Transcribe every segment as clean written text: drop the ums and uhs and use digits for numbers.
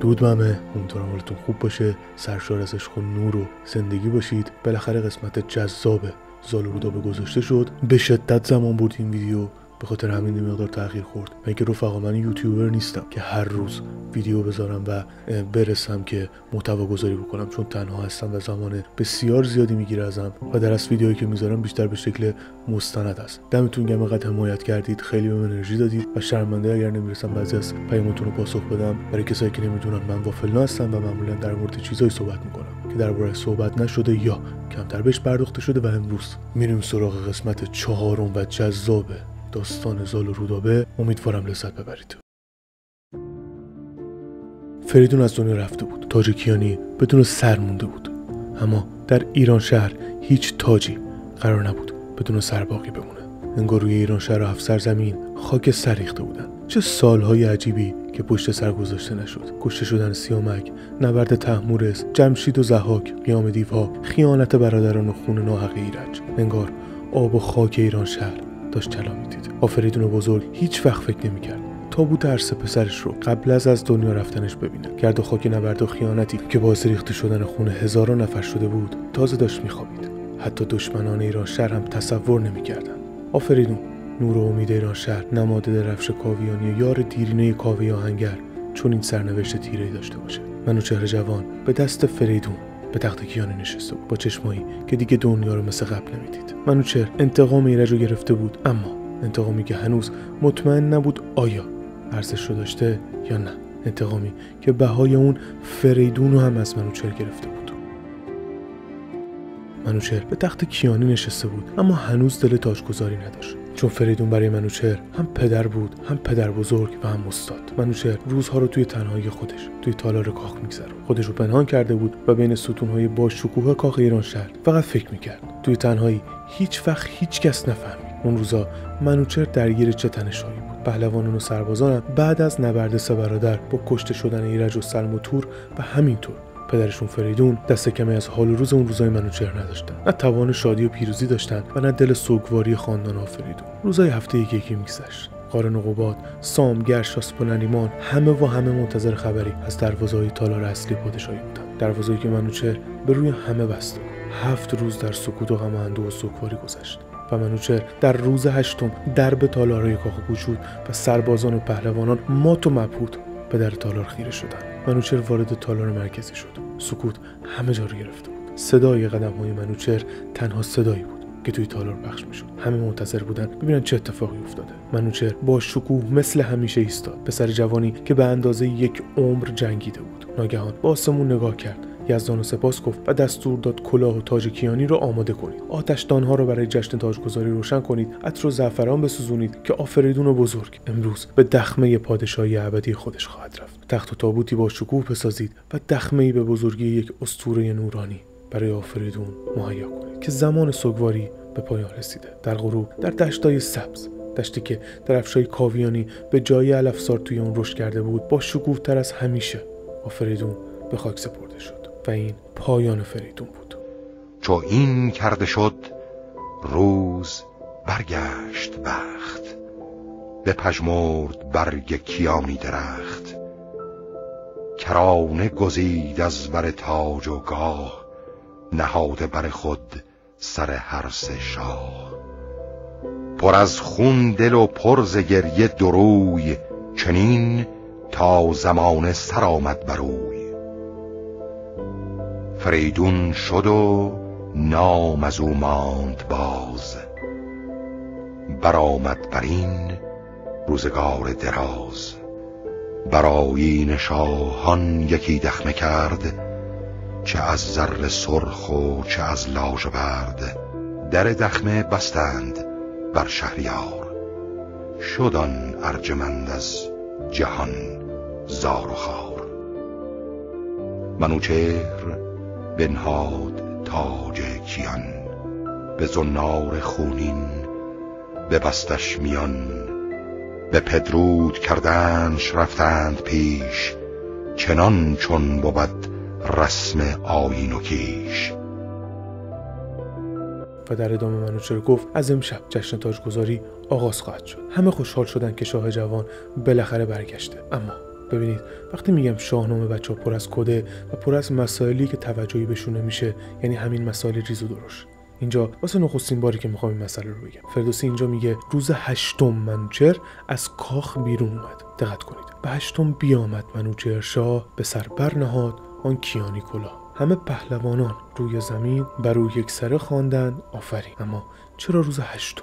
دودمه، امیدوارم حالتون خوب باشه، سرشار از عشق و نور و زندگی باشید. بالاخره قسمت جذاب زال و رودابه گذاشته شد. به شدت زمان برد این ویدیو، به خاطر همین مقدار تأخیر خورد. من که رفقا، من یوتیوبر نیستم که هر روز ویدیو بذارم و برسم که محتوا گذاری بکنم، چون تنها هستم و زمان بسیار زیادی میگیره ازم و در اصل ویدیویی که میذارم بیشتر به شکل مستند است. دمتون گرم اینقدر حمایت کردید، خیلی بهم انرژی دادید و شرمنده اگر نمیرسم بعضی از پیامتون رو پاسخ بدم. برای کسایی که نمیدونن، من وافلنا هستم و معمولا در مورد چیزایی صحبت میکنم که درباره صحبت نشده یا کمتر بهش پرداخته شده. و امروز میریم سراغ قسمت 4 و جذاب داستان زال و رودابه. امیدوارم لذت ببرید. فریدون از دنیا رفته بود. تاج کیانی بدون سر مونده بود. اما در ایران شهر هیچ تاجی قرار نبود بدون سر باقی بمونه. انگار روی ایران شهر و 7 سرزمین خاک سر ریخته بودن. چه سالهای عجیبی که پشت سر گذاشته نشد. کشته شدن سیامک، نبرد طهمورث، جمشید و ضحاک، قیام دیوها، خیانت برادران و خون ناحق ایرج. انگار آب و خاک ایران شهر داشت جلا میدید. فریدون بزرگ هیچ وقت فکر نمی‌کرد تابوت عرص پسرش رو قبل از دنیا رفتنش ببینه. گرد و خاک نبرد و خیانتی که باعث ریخته شدن خون هزاران نفر شده بود تازه داشت میخوابید. حتی دشمنان ایران شهر هم تصور نمی‌کردن فریدون، نور و امید ایران شهر، نماد درفش کاویانی، یار دیرینه کاوه آهنگر، چون این سرنوشت تیره‌ای داشته باشه. منوچهر جوان به دست فریدون به تخت کیانی نشسته بود، با چشمایی که دیگه دنیا رو مثل قبل نمیدید. منوچهر انتقام ایرج رو گرفته بود، اما انتقامی که هنوز مطمئن نبود آیا ارزش رو داشته یا نه. انتقامی که بهای اون فریدون رو هم از منوچهر گرفته بود. منوچهر به تخت کیانی نشسته بود، اما هنوز دل تاجگذاری نداشت، چون فریدون برای منوچهر هم پدر بود، هم پدر بزرگ و هم استاد. منوچهر روزها رو توی تنهایی خودش توی تالار کاخ میگذرون. خودش رو پنهان کرده بود و بین ستونهای با شکوه کاخ ایران شهر فقط فکر میکرد. توی تنهایی هیچ وقت هیچ کس نفهمید اون روزا منوچهر درگیر چه تنشایی بود. پهلوانان و سربازان بعد از نبرد 3 برادر با کشته شدن ایرج و سلم و تور و همینطور پدرشون فریدون دست کمی از حال و روز اون روزای منوچهر نداشتن. نه توان شادی و پیروزی داشتن و نه دل سوگواری خاندان فریدون. روزای هفته یکی میگذشت. قارن و قباد، سام، گرشاسپ و نریمان همه منتظر خبری از دروازه‌های تالار اصلی پادشاهی بودند. دروازه‌ای که منوچهر به روی همه بسته. 7 روز در سکوت و غم و اندوه و سوگواری گذشت و منوچهر در روز 8 درب تالارهای کاخ گشود و سربازان و پهلوانان مات و مبهوت به در تالار خیره شدند. منوچهر وارد تالار مرکزی شد. سکوت همه جا رو گرفته بود. صدای قدم‌های منوچهر تنها صدایی بود که توی تالار پخش میشد. همه منتظر بودن ببینن چه اتفاقی افتاده. منوچهر با شکوه مثل همیشه ایستاد. پسر جوانی که به اندازه 1 عمر جنگیده بود. ناگهان به آسمون نگاه کرد. یزدان سپاس گفت و دستور داد کلاه و تاج کیانی رو آماده کنید. آتشدانها رو برای جشن تاجگذاری روشن کنید. عطر و زعفران بسوزونید که فریدون بزرگ امروز به دخمه پادشاهی ابدی خودش خواهد رفت. تخت و تابوتی با شکوه بسازید و دخمه‌ای به بزرگی یک اسطوره نورانی برای فریدون مهیا کنید که زمان سوگواری به پایان رسیده. در غروب در دشتای سبز، دشتی که درفشای کاویانی به جای علفزار توی اون رشد کرده بود، با شکوه تر از همیشه فریدون به خاک سپرده شد و این پایان فریدون بود. چو این کرده شد روز برگشت بخت، به پژمرد برگ کیانی درخت. کرانه گزید از بر تاج و گاه، نهاده بر خود سر هر 3 شاه. پر از خون دل و پر ز گریه دروی، چنین تا زمان سر آمد بروی. فریدون شد و نام از او ماند باز، برآمد بر این روزگار دراز. برآیین شاهان یکی دخمه کرد، چه از زر سرخ و چه از لاژورد. در دخمه بستند بر شهریار، شد آن ارجمند از جهان زار و خوار. منوچهر بنهاد تاج کیان، به زنار خونین ببستش میان. به پدرود کردنش رفتند پیش، چنان چون بود رسم آیین و کیش. و در ادامه منوچهر گفت از امشب جشن تاجگذاری آغاز خواهد شد. همه خوشحال شدند که شاه جوان بالاخره برگشته، اما ببینید وقتی میگم شاهنامه بچه‌ها پر از کده و پر از مسائلی که توجهی بهشون نمیشه، یعنی همین مسائل ریز و درشت. اینجا واسه نخستین باری که میخوام این مسئله رو بگم. فردوسی اینجا میگه روز 8 منوچهر از کاخ بیرون اومد. دقت کنید. به 8 بیامد منوچهر شاه، به سر برنهاد آن کیانی کلاه. همه پهلوانان روی زمین بر او یک سره خواندند آفرین. اما چرا روز 8؟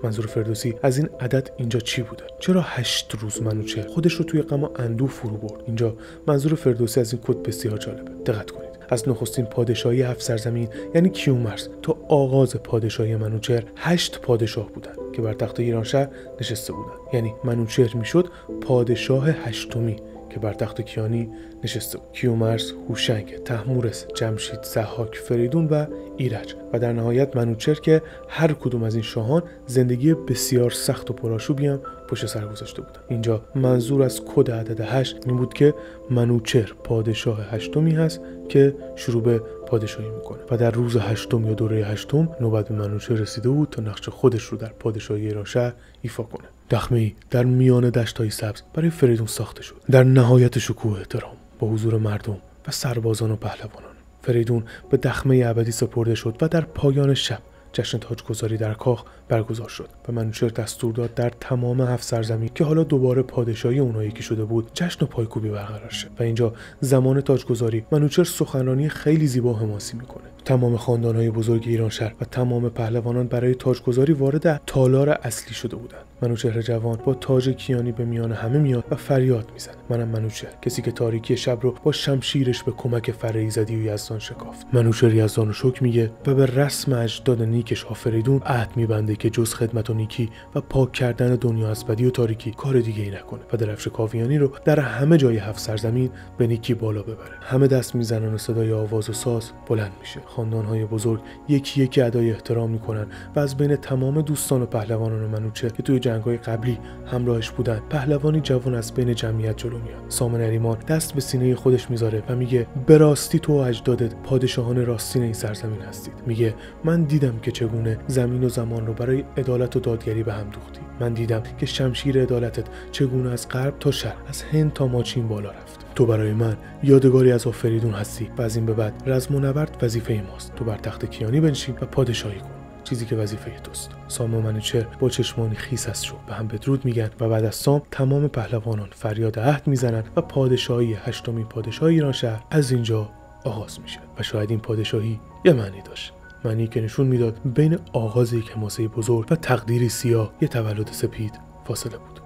منظور فردوسی از این عدد اینجا چی بوده؟ چرا 8 روز منوچهر خودش رو توی غم و اندوه فرو برد؟ اینجا منظور فردوسی از این کد بسیار جالبه. دقت کنید. از نخستین پادشاهی 7 سرزمین یعنی کیومرث تا آغاز پادشاهی منوچهر 8 پادشاه بودند که بر تخت ایرانشهر نشسته بودند. یعنی منوچهر میشد پادشاه 8می که بر تخت کیانی نشسته بود. کیومرث، هوشنگ، طهمورث، جمشید، ضحاک، فریدون و ایرج و در نهایت منوچهر که هر کدوم از این شاهان زندگی بسیار سخت و پرآشوبی هم پشت سر گذاشته بودند. اینجا منظور از کد عدد 8 این بود که منوچهر پادشاه 8می هست که شروع به پادشاهی میکنه و در روز 8 یا دوره 8 نوبت به منوچهر رسیده بود تا نقش خودش رو در پادشاهی ایرانشهر ایفا کنه. دخمه‌ای در میان دشت‌های سبز برای فریدون ساخته شد، در نهایت شکوه احترام با حضور مردم و سربازان و پهلوانان. فریدون به دخمه ابدی سپرده شد و در پایان شب جشن تاجگذاری در کاخ برگزار شد و منوچهر دستور داد در تمام 7 سرزمین که حالا دوباره پادشاهی اونها یکی شده بود جشن و پایکوبی برقرار شد. و اینجا زمان تاجگذاری منوچهر سخنرانی خیلی زیبا حماسی میکنه. تمام خاندانهای بزرگ ایرانشهر و تمام پهلوانان برای تاجگذاری وارد تالار اصلی شده بودند. منوچهر جوان با تاج کیانی به میان همه میاد و فریاد میزنه: منم منوچهر، کسی که تاریکی شب رو با شمشیرش به کمک فره ایزدی و یزدان شکافت. منوچهر یزدان رو شکر میگه و به رسم اجداد نیکش آفریدون عهد میبنده که جز خدمت و نیکی و پاک کردن دنیا از بدی و تاریکی کار دیگه ای نکنه و درفش کاویانی رو در همه جای 7 سرزمین به نیکی بالا ببره. همه دست میزنن و صدای آواز و ساز بلند میشه. خاندانهای بزرگ یکی یکی ادای احترام میکنن و از بین تمام دوستان و پهلوانان منوچهر که توی جنگ‌های قبلی همراهش بودن پهلوانی جوان از بین جمعیت جلو میاد. سام نریمان دست به سینه خودش میذاره و میگه به راستی تو و اجدادت پادشاهان راستین این سرزمین هستید. میگه من دیدم که چگونه زمین و زمان رو برای عدالت و دادگری به هم دوختی. من دیدم که شمشیر عدالتت چگونه از غرب تا شرق، از هند تا ماچین بالا رفت. تو برای من یادگاری از آفریدون هستی و از این به بعد رزم و نبرد وظیفه ماست. تو بر تخت کیانی بنشین و پادشاهی کن، چیزی که وظیفه توست. سام و منوچهر با چشمانی خیس از شو به هم بدرود میگن و بعد از سام تمام پهلوانان فریاد عهد میزنن و پادشاهی 8مین پادشاه ایرانشهر از اینجا آغاز میشه. و شاید این پادشاهی یه معنی داشت، معنی که نشون میداد بین آغاز یک حماسه بزرگ و تقدیری سیاه یه تولد سپید فاصله بود.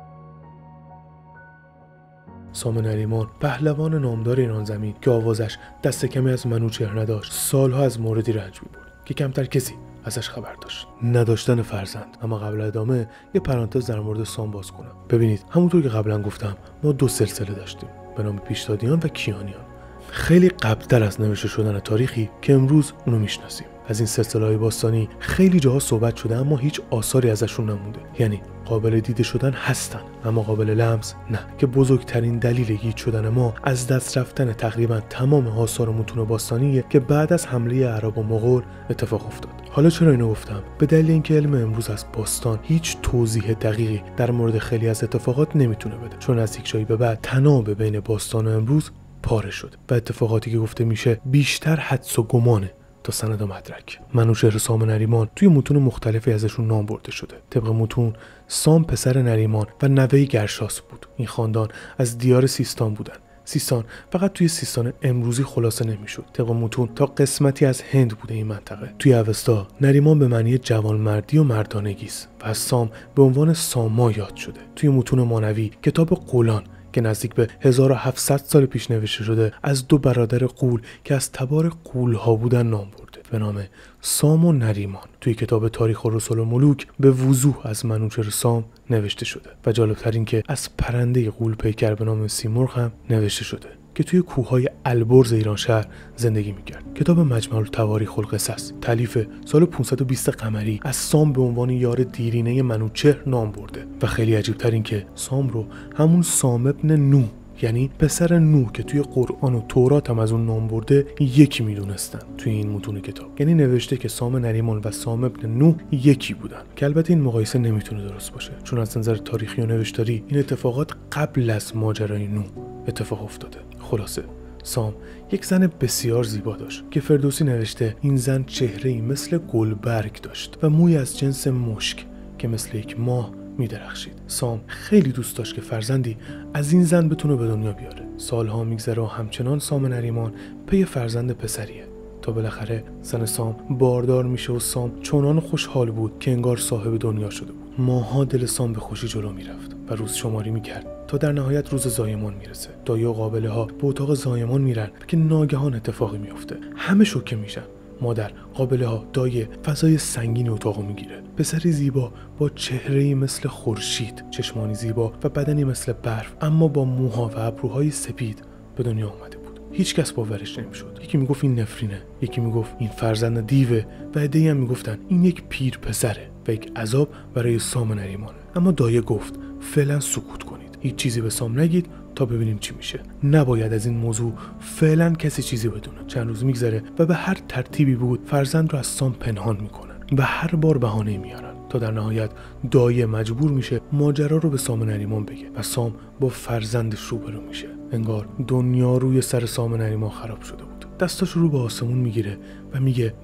سام نریمان پهلوان نامدار ایران زمین که آوازش دست کمی از منوچهر نداشت، سالها از موردی رنج میبرد که کمتر کسی ازش خبر داشت: نداشتن فرزند. اما قبل ادامه یه پرانتز در مورد سام باز کنم. ببینید همونطور که قبلا گفتم ما 2 سلسله داشتیم به نام پیشدادیان و کیانیان، خیلی قبلتر از نوشته شدن تاریخی که امروز اونو میشناسیم. از این سلسله‌های باستانی خیلی جاها صحبت شده اما هیچ آثاری ازشون نمونده، یعنی قابل دیده شدن هستن اما قابل لمس نه، که بزرگترین دلیل گیج شدن ما از دست رفتن تقریبا تمام آثار متون باستانیه که بعد از حمله عرب و مغول اتفاق افتاد. حالا چرا اینو گفتم؟ به دلیل اینکه علم امروز از باستان هیچ توضیح دقیقی در مورد خیلی از اتفاقات نمیتونه بده، چون از یک جایی به بعد تناب بین باستان و امروز پاره شده و اتفاقاتی که گفته میشه بیشتر حدس و گمانه تا سند و مدرک. منوچهر سام نریمان توی متون مختلفی ازشون نام برده شده. طبق متون سام پسر نریمان و نوه گرشاسپ بود. این خاندان از دیار سیستان بودن. سیستان فقط توی سیستان امروزی خلاصه نمیشد. طبق متون تا قسمتی از هند بوده این منطقه. توی اوستا نریمان به معنی جوانمردی و مردانگی است و از سام به عنوان ساما یاد شده. توی متون مانوی کتاب قولان که نزدیک به 1700 سال پیش نوشته شده از 2 برادر غول که از تبار غول‌ها بودن نام برده به نام سام و نریمان. توی کتاب تاریخ و رسل و ملوک به وضوح از منوچهر سام نوشته شده و جالبتر این که از پرنده غول پیکر به نام سیمرغ هم نوشته شده که توی کوههای البرز ایرانشهر زندگی میکرد. کتاب مجمع التواریخ القصص تالیف سال 520 قمری از سام به عنوان یار دیرینه منوچهر نام برده و خیلی عجیبتر این که سام رو همون سام ابن نوح یعنی پسر نوح که توی قرآن و تورات هم از اون نام برده یکی میدونستن توی این متون کتاب. یعنی نوشته که سام نریمان و سام ابن نوح یکی بودن که البته این مقایسه نمیتونه درست باشه چون از نظر تاریخی و نوشتاری این اتفاقات قبل از ماجرای نوح اتفاق افتاده. خلاصه سام یک زن بسیار زیبا داشت که فردوسی نوشته این زن چهره‌ای مثل گلبرگ داشت و موی از جنس مشک که مثل یک ماه می‌درخشید. سام خیلی دوست داشت که فرزندی از این زن بتونه به دنیا بیاره. سالها میگذره و همچنان سام نریمان پی فرزند پسریه تا بالاخره زن سام باردار میشه و سام چنان خوشحال بود که انگار صاحب دنیا شده بود. ماها دل سام به خوشی جلو میرفت و روز شماری میکرد تا در نهایت روز زایمان میرسه. دایه و قابله ها به اتاق زایمان میرن که ناگهان اتفاقی میفته. همه شوکه میشن. مادر، قابله ها، دایه فضای سنگین اتاقو میگیره. پسری زیبا با چهره‌ای مثل خورشید، چشمانی زیبا و بدنی مثل برف، اما با موها و ابروهای سپید به دنیا آمده بود. هیچ کس باورش نمیشد. یکی میگفت این نفرینه، یکی میگفت این فرزند دیوه و عده‌ای هم میگفتن این یک پیر پسره و یک عذاب برای سام نریمانه. اما دایه گفت فعلا سکوت کنید، هیچ چیزی به سام نگید تا ببینیم چی میشه. نباید از این موضوع فعلا کسی چیزی بدونه. چند روز میگذره و به هر ترتیبی بود فرزند رو از سام پنهان میکنن و هر بار بهانه میارن تا در نهایت دایه مجبور میشه ماجرا رو به سام نریمان بگه و سام با فرزندش روبرو میشه. انگار دنیا روی سر سام نریمان خراب شده بود. دستاش رو به آسمون میگیره و میگه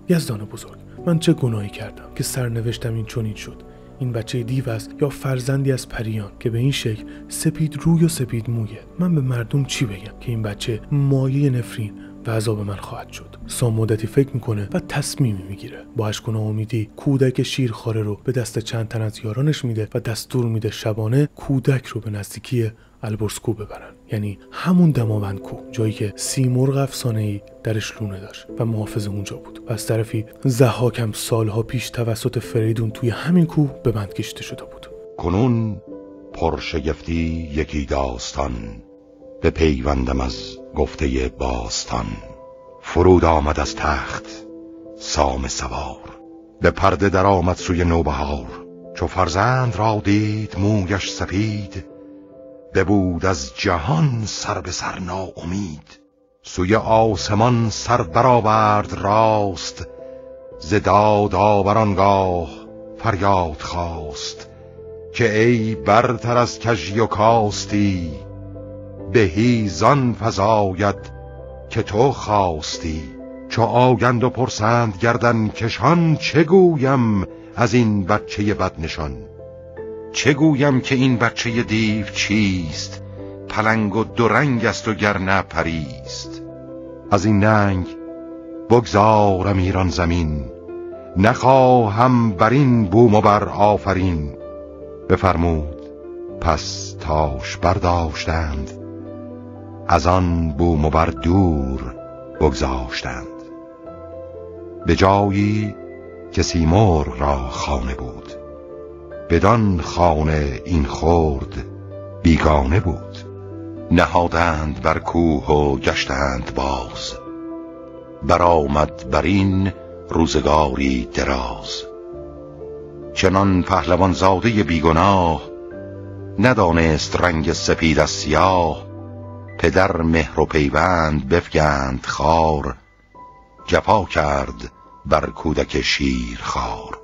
یزدان بزرگ، من چه گناهی کردم که سرنوشتم این چنین شد؟ این بچه دیو است یا فرزندی از پریان که به این شکل سپید روی و سپید مویه؟ من به مردم چی بگم که این بچه مایه نفرین و عذاب من خواهد شد؟ سام مدتی فکر میکنه و تصمیمی میگیره. با اشک و ناامیدی کودک شیرخواره رو به دست چند تن از یارانش میده و دستور میده شبانه کودک رو به نزدیکی البرزکو ببرن، یعنی همون دماوند کو، جایی که سیمرغ افسانه‌ای درش لونه داشت و محافظ اونجا بود. و از طرفی ضحاک هم سالها پیش توسط فریدون توی همین کو به بند کشیده شده بود. کنون پرشگفتی یکی داستان، به پیوندم از گفته باستان. فرود آمد از تخت سام سوار، به پرده در آمد سوی نوبهار. چو فرزند را دید مویش سپید، ببود از جهان سر به سر ناامید. سوی آسمان سر برآورد راست، ز داد آورانگاه فریاد خواست. که ای برتر از کژی و کاستی، بهی زان فزاید که تو خواستی. چو آگند و پرسند گردن کشان، چه گویم از این بچه بدنشان؟ چه گویم که این بچه دیو چیست؟ پلنگ و درنگ است و گرنه پریست. از این ننگ بگذارم ایران زمین، نخواهم بر این بوم و بر آفرین. بفرمود پس تاش برداشتند، از آن بوم و بر دور بگذاشتند. به جایی که سیمرغ را خانه بود، بدان خانه این خرد بیگانه بود. نهادند بر کوه و گشتند باز، برآمد بر این روزگاری دراز. چنان پهلوان زاده بیگناه، ندانست رنگ سپید از سیاه. پدر مهر و پیوند بفگند خار، جفا کرد بر کودک شیرخوار.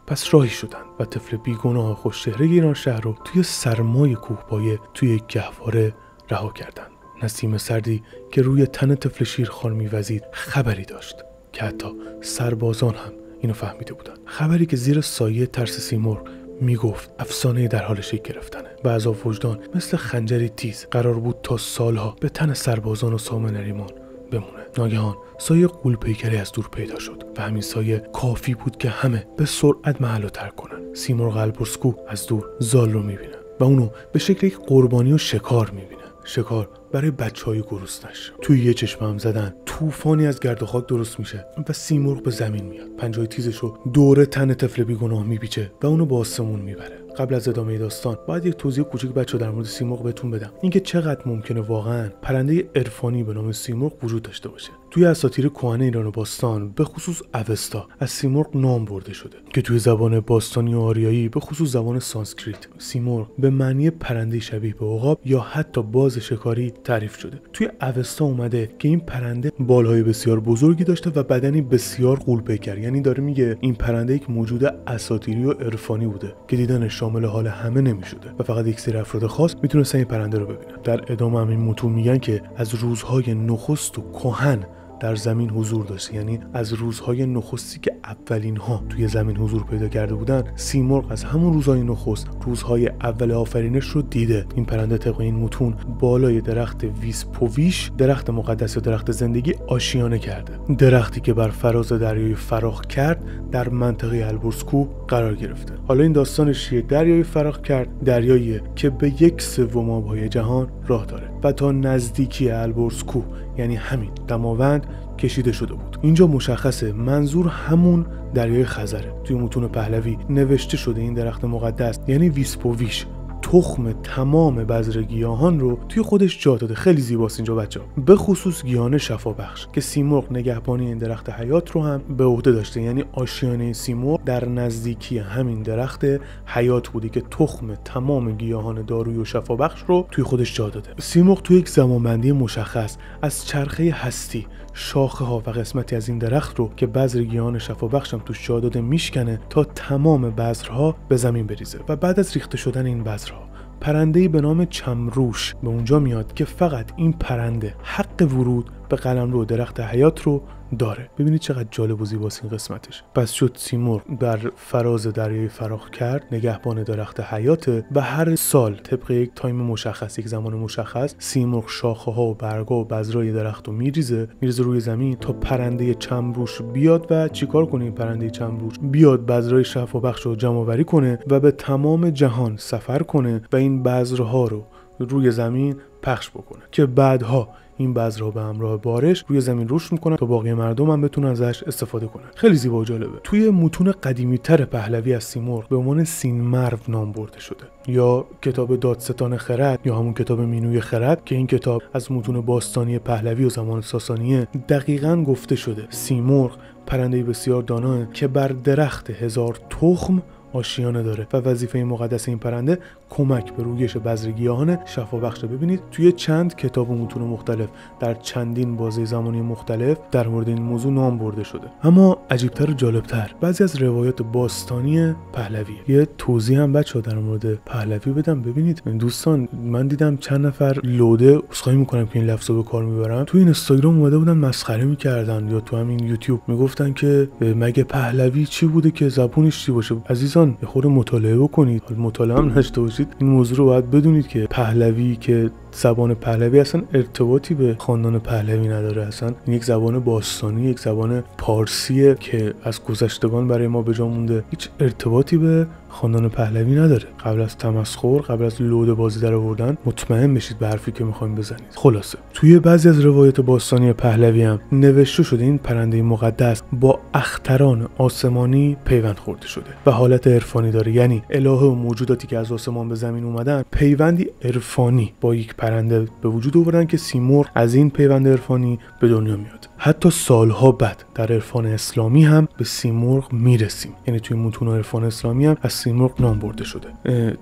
پس راهی شدند و طفل بیگناه خوش‌چهره ایران شهر رو توی سرمای کوهپایه توی یک گهواره رها کردند. نسیم سردی که روی تن طفل شیرخوار می‌وزید خبری داشت که حتی سربازان هم اینو فهمیده بودند. خبری که زیر سایه ترس سیمرغ میگفت افسانه در حال شکل گرفتنه و عذاب وجدان مثل خنجری تیز قرار بود تا سالها به تن سربازان و سام نریمان بمونه. ناگهان سایه غول‌پیکری از دور پیدا شد و همین سایه کافی بود که همه به سرعت محلو ترک کنن. سیمرغ البرزکو از دور زال رو میبینه و اونو به شکل یک قربانی و شکار میبینه. شکار برای بچهای گرسنش. توی یه چشمه هم زدن طوفانی از گرد و خاک درست میشه و سیمرغ به زمین میاد. پنجهای تیزشو دور تن طفل بیگناه میپیچه و اونو به آسمون میبره. قبل از ادامه داستان باید یک توضیح کوچیک بچه‌ها در مورد سیمرغ بهتون بدم. اینکه چقدر ممکنه واقعا پرنده عرفانی به نام سیمرغ وجود داشته باشه. توی اساطیر کهن ایران و باستان به خصوص اوستا از سیمرغ نام برده شده که توی زبان باستانی و آریایی به خصوص زبان سانسکریت سیمرغ به معنی پرنده شبیه به عقاب یا حتی باز شکاری تعریف شده. توی اوستا اومده که این پرنده بالهای بسیار بزرگی داشته و بدنی بسیار غول‌پیکر، یعنی داره میگه این پرنده یک موجود اساطیری و عرفانی بوده که دیدنش شامل حال همه نمیشده و فقط یک سری افراد خاص میتونستن این پرنده رو ببینن. در ادامه هم این متون میگن که از روزهای نخست و کهن در زمین حضور داشته، یعنی از روزهای نخستی که اولین ها توی زمین حضور پیدا کرده بودن، سیمرغ از همون روزهای نخست روزهای اول آفرینش رو دیده. این پرنده طبق این متون بالای درخت ویسپوویش، درخت مقدس یا درخت زندگی، آشیانه کرده. درختی که بر فراز دریای فراخ کرد در منطقه البرزکو قرار گرفته. حالا این داستانش چیه؟ دریای فراخ کرد دریاییه که به 1/3 آبهای جهان راه داره و تا نزدیکی البرزکو، یعنی همین دماوند، کشیده شده بود. اینجا مشخصه منظور همون دریای خزره. توی متون پهلوی نوشته شده این درخت مقدس یعنی ویسپوویش تخم تمام بذر گیاهان رو توی خودش جا داده. خیلی زیباست اینجا بچه‌ها، به خصوص گیاهان شفابخش که سیمرغ نگهبانی این درخت حیات رو هم به عهده داشته، یعنی آشیانه سیمرغ در نزدیکی همین درخت حیات بودی که تخم تمام گیاهان دارویی و شفابخش رو توی خودش جا داده. سیمرغ توی یک زمانبندی مشخص از چرخه هستی شاخه ها و قسمتی از این درخت رو که بذر گیاهان شفابخش هم توش جا داده میشکنه تا تمام بذرها به زمین بریزه و بعد از ریخته شدن این بذرها پرنده‌ای به نام چمروش به اونجا میاد که فقط این پرنده حق ورود به قلمرو درخت حیات رو داره. ببینید چقدر جالب و زیباست این قسمتش. پس شد سیمرغ در فراز دریای فراخ کرد نگهبان درخت حیاته و هر سال طبق یک تایم مشخص، یک زمان مشخص، سیمرغ شاخه ها و برگا و بذرای درخت رو میریزه روی زمین تا پرنده چمروش بیاد و چیکار کنه؟ این پرنده چمروش بیاد بذرای شفابخش رو جمع آوری کنه و به تمام جهان سفر کنه و این بذرها رو روی زمین پخش بکنه که بعدها این بذرها به همراه بارش روی زمین رشد میکنن تا باقی مردم هم بتونن ازش استفاده کنن. خیلی زیبا و جالبه. توی متون قدیمی‌تر پهلوی از سیمرغ به عنوان سینمرو نام برده شده، یا کتاب دادستان خرد یا همون کتاب مینوی خرد که این کتاب از متون باستانی پهلوی و زمان ساسانیه. دقیقاً گفته شده سیمرغ پرنده‌ای بسیار داناه که بر درخت 1000 تخم آشیانه داره و وظیفه مقدس این پرنده کمک به رویش بذر گیاهان شفابخش. ببینید توی چند کتاب و متون مختلف در چندین بازه زمانی مختلف در مورد این موضوع نام برده شده. اما عجیبتر و جالبتر بعضی از روایات باستانی پهلوی. یه توضیح هم بچه‌ها در مورد پهلوی بدم. ببینید دوستان، من دیدم چند نفر لوده، عذرخواهی میکنم که این لفظو به کار میبرم، تو این اینستاگرام اومده بودن مسخره میکردن یا تو همین یوتیوب میگفتن که مگه پهلوی چی بوده که زبونش چی باشه. عزیزان یه خورده مطالعه بکنید. حالا مطالعه هم نشته باشید این موضوع رو باید بدونید که پهلوی که زبان پهلوی اصلا ارتباطی به خاندان پهلوی نداره. اصلا این یک زبان باستانی، یک زبان پارسیه که از گذشتگان برای ما به جا مونده. هیچ ارتباطی به خاندان پهلوی نداره. قبل از تمسخر، قبل از لوده بازی در آوردن مطمئن بشید به حرفی که میخوایم بزنید. خلاصه توی بعضی از روایات باستانی پهلوی هم نوشته شده این پرنده مقدس با اختران آسمانی پیوند خورده شده و حالت عرفانی داره، یعنی الهه و موجوداتی که از آسمان به زمین اومدن پیوندی عرفانی با یک پرنده به وجود آوردن که سیمرغ از این پیوند عرفانی به دنیا میاد. حتی سالها بعد در عرفان اسلامی هم به سیمرغ میرسیم، یعنی توی متون عرفان اسلامی هم از سیمرغ نام برده شده.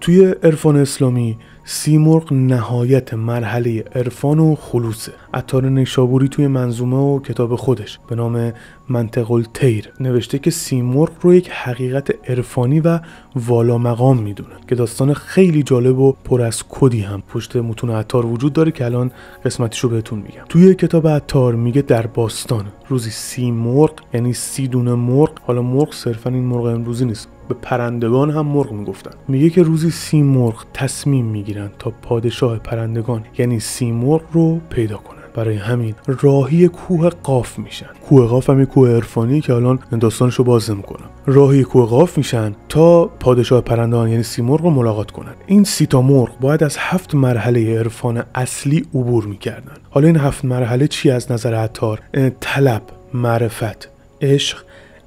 توی عرفان اسلامی سیمرغ نهایت مرحله عرفان و خلوصه. عطار نیشابوری توی منظومه و کتاب خودش به نام منطق الطیر نوشته که سیمرغ رو یک حقیقت عرفانی و والا مقام میدونه که داستان خیلی جالب و پر از کدی هم پشت متون عطار وجود داره که الان قسمتیشو بهتون میگم. توی کتاب عطار میگه در باستان روزی 30 مرغ، یعنی 30 دونه مرغ، حالا مرغ صرفا این مرغ امروزی نیست، به پرندگان هم مرغ میگفتن، میگه که روزی 30 مرغ تصمیم میگیرن تا پادشاه پرندگان یعنی سیمرغ رو پیدا کنن. برای همین راهی کوه قاف میشن. کوه قاف هم کوه عرفانی که الان داستانشو باز نمی‌کنم. راهی کوه قاف میشن تا پادشاه پرندگان یعنی سیمرغ رو ملاقات کنن. این 30 تا مرغ باید از 7 مرحله عرفان اصلی عبور میکردن. حالا این 7 مرحله چی از نظر عطار؟ طلب، معرفت، عشق،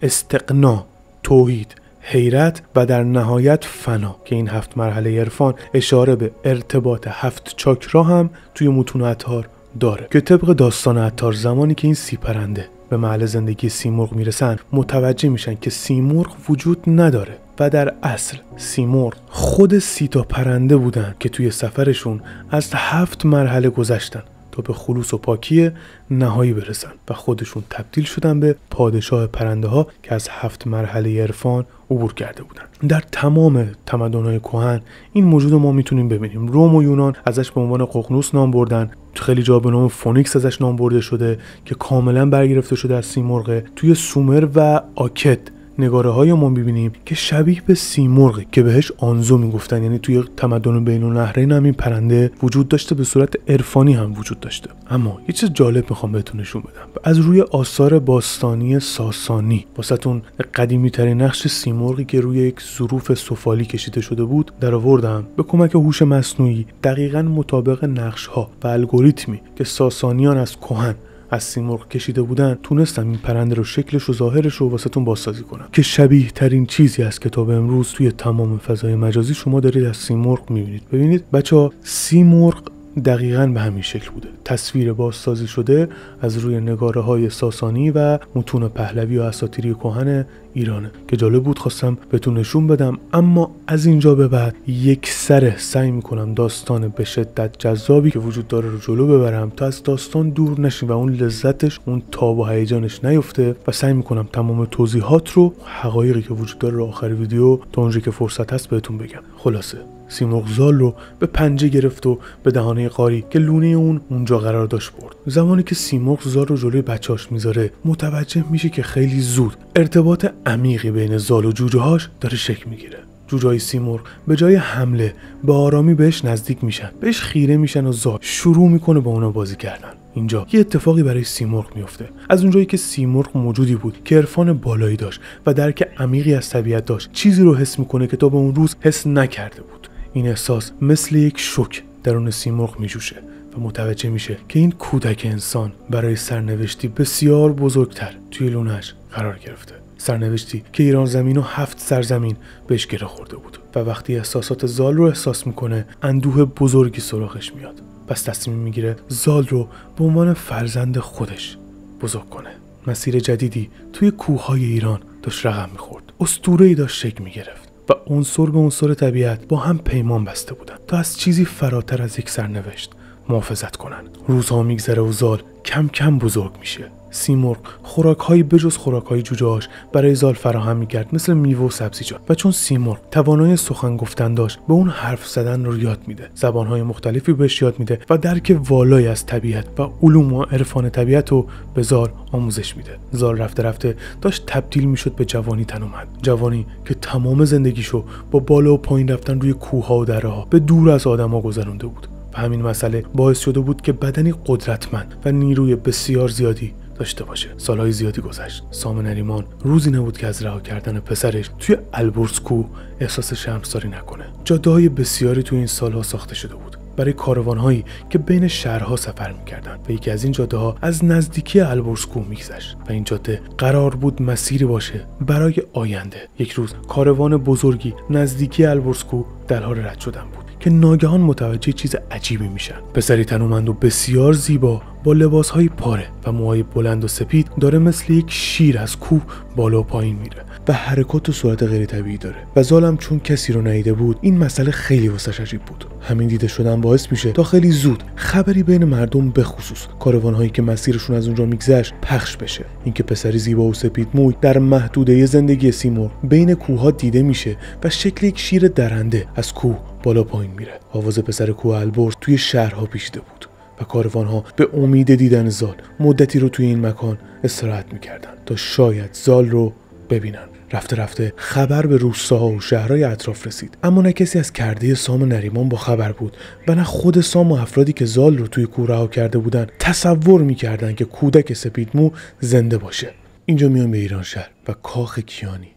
استغنا، توحید، حیرت و در نهایت فنا که این 7 مرحله عرفان اشاره به ارتباط 7 چاکرا هم توی متون عطار داره که طبق داستان عطار زمانی که این 30 پرنده به محل زندگی سیمرغ میرسن متوجه میشن که سیمرغ وجود نداره و در اصل سیمرغ خود 30 تا پرنده بودن که توی سفرشون از 7 مرحله گذشتن تا به خلوص و پاکی نهایی برسن و خودشون تبدیل شدن به پادشاه پرنده ها که از 7 مرحله عرفان عبور کرده بودن. در تمام تمدن‌های کهن این موجود ما میتونیم ببینیم. روم و یونان ازش به عنوان ققنوس نام بردن، خیلی جا به نام فونیکس ازش نام برده شده که کاملا برگرفته شده از سیمرغ. توی سومر و آکد نگاره های ما میبینیم که شبیه به سیمرغ که بهش آنزو میگفتن، یعنی توی تمدن بین النهرین هم این پرنده وجود داشته، به صورت عرفانی هم وجود داشته. اما یه چیز جالب میخوام بهتون نشون بدم. از روی آثار باستانی ساسانی واسهتون قدیمی ترین نقش سیمرغی که روی یک ظروف سفالی کشیده شده بود در آوردم. به کمک هوش مصنوعی دقیقاً مطابق نقش ها و الگوریتمی که ساسانیان از کهن از سیمرغ کشیده بودن تونستم این پرنده رو شکلش و ظاهرش رو واسهتون بازسازی کنم که شبیه ترین چیزی از کتاب امروز توی تمام فضای مجازی شما دارید از سیمرغ میبینید. ببینید بچه‌ها، سیمرغ دقیقاً به همین شکل بوده. تصویر بازسازی شده از روی نگاره‌های ساسانی و متون پهلوی و اساطیری کهن ایرانه که جالب بود، خواستم بهتون نشون بدم. اما از اینجا به بعد یک سره سعی میکنم داستان به شدت جذابی که وجود داره رو جلو ببرم تا از داستان دور نشیم و اون لذتش، اون تاب و هیجانش نیفته و سعی میکنم تمام توضیحات رو، حقایقی که وجود داره رو آخر ویدیو تا اونجایی که فرصت هست بهتون بگم. خلاصه سیمرغ زال رو به پنجه گرفت و به دهانه قاری که لونه اون اونجا قرار داشت برد. زمانی که سیمرغ زال رو جلوی بچه‌اش میذاره متوجه میشه که خیلی زود ارتباط عمیقی بین زال و جوجه‌هاش داره شکل میگیره. جوجه‌های سیمرغ به جای حمله به آرامی بهش نزدیک میشن، بهش خیره میشن و زال شروع میکنه با اونا بازی کردن. اینجا یه اتفاقی برای سیمرغ میفته. از اونجایی که سیمرغ موجودی بود که عرفان بالایی داشت و درک عمیقی از طبیعت داشت، چیزی رو حس میکنه که تا به اون روز حس نکرده بود. این احساس مثل یک شوک درون سیمرغ میجوشه و متوجه میشه که این کودک انسان برای سرنوشتی بسیار بزرگتر توی لونه‌اش قرار گرفته. سرنوشتی که ایران زمین و 7 سرزمین بهش گره خورده بود و وقتی احساسات زال رو احساس میکنه اندوه بزرگی سراغش میاد. پس تصمیم میگیره زال رو به عنوان فرزند خودش بزرگ کنه. مسیر جدیدی توی کوههای ایران داشت رقم میخورد. اسطوره‌ای داشت شکل میگرفت و عنصر به عنصر طبیعت با هم پیمان بسته بودن تا از چیزی فراتر از یک سرنوشت محافظت کنن. روزها میگذره و زال کم کم بزرگ میشه. سیمرغ خوراک‌هایی بجز خوراک‌های جوجه‌هاش برای زال فراهم می‌کرد، مثل میوه و سبزیجات. و چون سیمرغ توانایی سخن گفتن داشت، به اون حرف زدن رو یاد میده، زبان‌های مختلفی بهش یاد میده و درک والایی از طبیعت و علوم و عرفان طبیعت رو به زال آموزش میده. زال رفته رفته داشت تبدیل میشد به جوانی تنومند، جوانی که تمام زندگیشو با بالا و پایین رفتن روی کوه‌ها و دره‌ها به دور از آدم‌ها گذرونده بود. و همین مسئله باعث شده بود که بدنی قدرتمند و نیروی بسیار زیادی داشته باشه. سالهای زیادی گذشت. سام نریمان روزی نبود که از رها کردن پسرش توی البرز کوه احساس شرمساری نکنه. جاده‌های بسیاری توی این سالها ساخته شده بود برای کاروان‌هایی که بین شهرها سفر می‌کردند و یکی از این جاده‌ها از نزدیکی البرز کوه می‌گذشت و این جاده قرار بود مسیری باشه برای آینده. یک روز کاروان بزرگی نزدیکی البرز کوه در حال رد شدن بود که ناگهان متوجه چیز عجیبی میشن. پسری تنومند و بسیار زیبا با لباسهای پاره و موهای بلند و سپید داره مثل یک شیر از کوه بالا و پایین میره و حرکات و صورت غیر طبیعی داره. و زالم چون کسی رو ندیده بود این مسئله خیلی واسش عجیب بود. همین دیده شدن باعث میشه تا خیلی زود خبری بین مردم، به خصوص کاروان‌هایی که مسیرشون از اونجا میگذشت، پخش بشه. اینکه پسری زیبا و سپید موی در محدوده زندگی سیمرغ بین کوه‌ها دیده میشه و شکل یک شیر درنده از کوه بالا پایین میره. آواز پسر کوه البرز توی شهرها پیچیده بود و کاروان‌ها به امید دیدن زال مدتی رو توی این مکان استراحت میکردن تا شاید زال رو ببینن. رفته رفته خبر به روستاها و شهرهای اطراف رسید، اما نه کسی از کرده سام نریمان با خبر بود و نه خود سام و افرادی که زال رو توی کوه رها کرده بودن تصور میکردن که کودک سپیدمو زنده باشه. اینجا میان به ایران شهر و کاخ کیانی.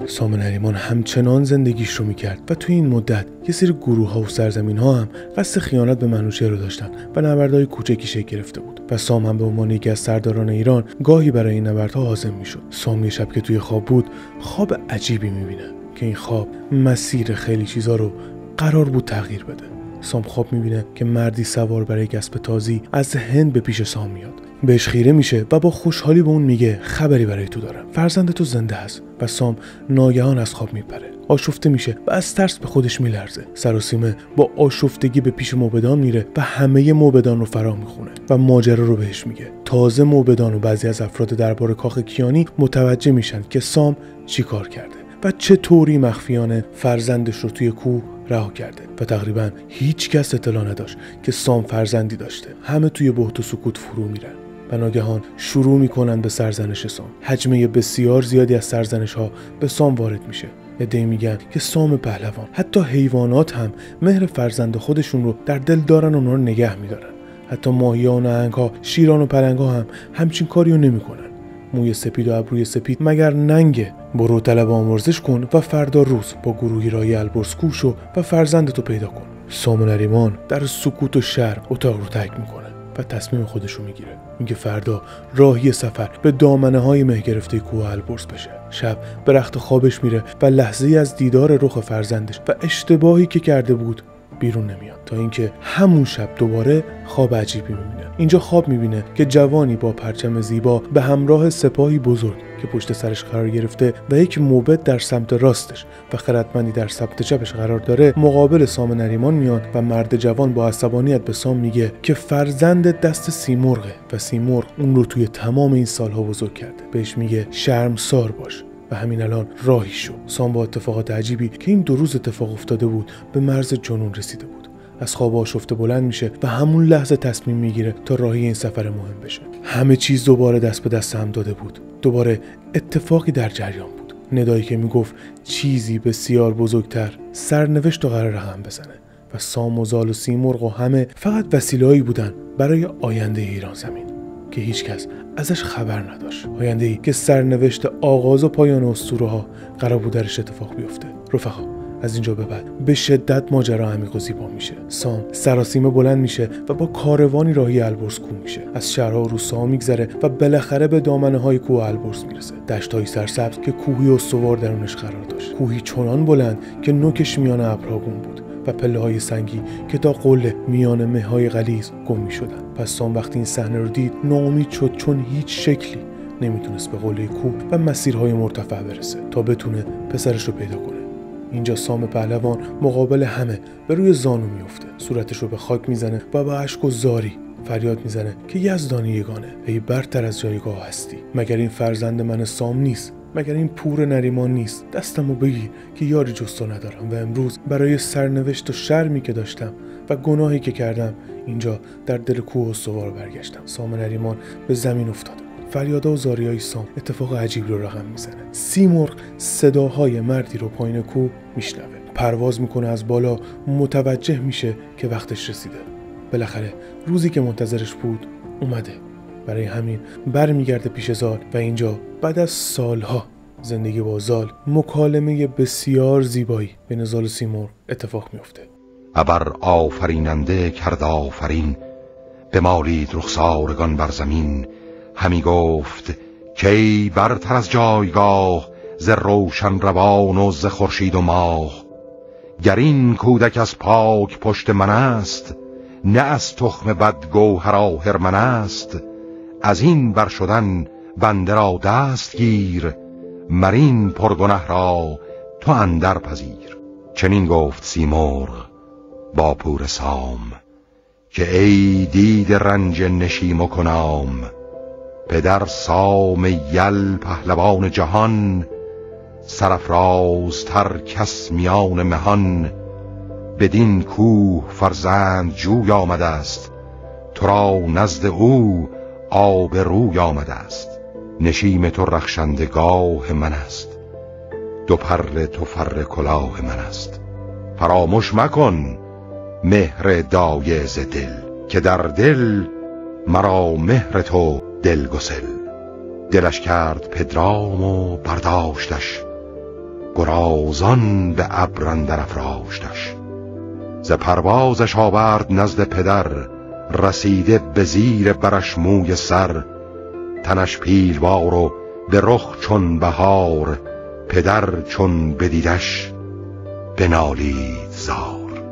سام نریمان همچنان زندگیش رو میکرد و توی این مدت یه سری گروه‌ها و سرزمین‌ها هم قصد خیانت به منوچهر رو داشتن و نبردهای کوچکی شکل گرفته بود و سام هم به عنوان یکی از سرداران ایران گاهی برای این نبردها حاضر میشد. سام یه شب که توی خواب بود، خواب عجیبی میبینه که این خواب مسیر خیلی چیزا رو قرار بود تغییر بده. سام خواب میبینه که مردی سوار بر یک اسب تازی از هند به پیش سام میاد. بهش خیره میشه و با خوشحالی به اون میگه خبری برای تو دارم، فرزند تو زنده است. و سام ناگهان از خواب میپره، آشفته میشه و از ترس به خودش میلرزه. سراسیمه با آشفتگی به پیش موبدان میره و همه موبدان رو فرا میخونه و ماجرا رو بهش میگه. تازه موبدان و بعضی از افراد دربار کاخ کیانی متوجه میشن که سام چی کار کرده و چطوری مخفیانه فرزندش رو توی کوه رها کرده و تقریبا هیچ کس اطلاع نداشت که سام فرزندی داشته. همه توی بهت و سکوت فرو میرن و ناگهان شروع میکنن به سرزنش سام. حجمه بسیار زیادی از سرزنش ها به سام وارد میشه. عده‌ای میگن که سام پهلوان، حتی حیوانات هم مهر فرزند خودشون رو در دل دارن و اونا رو نگه میدارن. حتی ماهیان و آهنگ‌ها، شیران و پلنگ‌ها هم همچین کاریو نمیکنن. موی سپید و ابروی سپید مگر ننگه؟ برو طلب آمرزش کن و فردا روز با گروهی رای البرز کوش و فرزندتو پیدا کن. سام نریمان در سکوت و شرم اتاق رو ترک میکنه و تصمیم خودشو میگیره. میگه فردا راهی سفر به دامنه های مه گرفته کوه البرز بشه. شب به رخت خوابش میره و لحظه‌ای از دیدار رخ فرزندش و اشتباهی که کرده بود بیرون نمیاد، تا اینکه همون شب دوباره خواب عجیبی میبینه. اینجا خواب میبینه که جوانی با پرچم زیبا به همراه سپاهی بزرگ که پشت سرش قرار گرفته و یک موبد در سمت راستش و خردمندی در سمت چپش قرار داره مقابل سام نریمان میاد و مرد جوان با عصبانیت به سام میگه که فرزند دست سیمرغه و سیمرغ اون رو توی تمام این سالها بزرگ کرده. بهش میگه شرمسار باش و همین الان راهی شو. سام با اتفاقات عجیبی که این 2 روز اتفاق افتاده بود به مرز جنون رسیده بود. از خواب آشفته بلند میشه و همون لحظه تصمیم میگیره تا راهی این سفر مهم بشه. همه چیز دوباره دست به دست هم داده بود. دوباره اتفاقی در جریان بود. ندایی که میگفت چیزی بسیار بزرگتر سرنوشت و قرار هم بزنه و سام و زال و سیمرغ و همه فقط وسیله‌ای بودن برای آینده ایران زمین که هیچ کس ازش خبر نداشت. آینده‌ای که سرنوشت آغاز و پایان اسطوره‌ها قرار بود درش اتفاق بیفته. رفقا، از اینجا به بعد به شدت ماجرا عمیق و زیبا میشه. سام سراسیمه بلند میشه و با کاروانی راهی البرز کوه میشه. از شهرها و روستاها میگذره و بالاخره به دامنه‌های کوه البرز میرسه. دشت‌های سرسبز که کوهی استوار درونش قرار داشت. کوهی چنان بلند که نوکش میان ابرها گم بود و پله‌های سنگی که تا قله میان مه‌های غلیظ گم می‌شدن. پس سام وقتی این صحنه رو دید ناامید شد، چون هیچ شکلی نمیتونست به قله کوه و مسیرهای مرتفع برسه تا بتونه پسرش رو پیدا کنه. اینجا سام پهلوان مقابل همه به روی زانو میفته، صورتش رو به خاک میزنه و با اشک و زاری فریاد میزنه که یزدان یگانه، ای برتر از جایگاه هستی، مگر این فرزند من سام نیست؟ مگر این پور نریمان نیست؟ دستمو بگیر که یاری جز تو ندارم و امروز برای سرنوشت و شرمی که داشتم و گناهی که کردم اینجا در دل کوه استوار برگشتم. سام نریمان به زمین افتاده. فریادا و زاریای سام اتفاق عجیبی رو رقم میزنه. سیمرغ صداهای مردی رو پایین کوه میشنوه، پرواز میکنه از بالا، متوجه میشه که وقتش رسیده. بالاخره روزی که منتظرش بود اومده. برای همین برمیگرده پیش زال و اینجا بعد از سالها زندگی با زال مکالمه بسیار زیبایی بین زال و سیمرغ اتفاق میفته. ابر آفریننده کرد آفرین، بمالید رخسارگان بر زمین. همی گفت کی برتر از جایگاه، ز روشن روان و ز خورشید و ماه. گر این کودک از پاک پشت من است، نه از تخم بد گوهر هرمن است. از این بر شدن بنده را دست گیر، مرین پرگنه را تو اندر پذیر. چنین گفت سیمرغ با پور سام، که ای دید رنج نشیم و کنام. پدر سام یل پهلوان جهان، سرافرازتر کس میان مهان. بدین کوه فرزند جوی آمده است، تو را نزد او آب روی آمده است. نشیم تو رخشندگاه من است، دو پر تو فر کلاه من است. فراموش مکن مهر دایه ز دل، که در دل مرا مهر تو دل گسل. دلش کرد پدرام و برداشتش، گرازان به ابر اندر افراشتش. ز پروازش آورد نزد پدر، رسیده به زیر برش موی سر. تنش پیلوار و به رخ چون بهار، پدر چون بدیدش بنالید زار.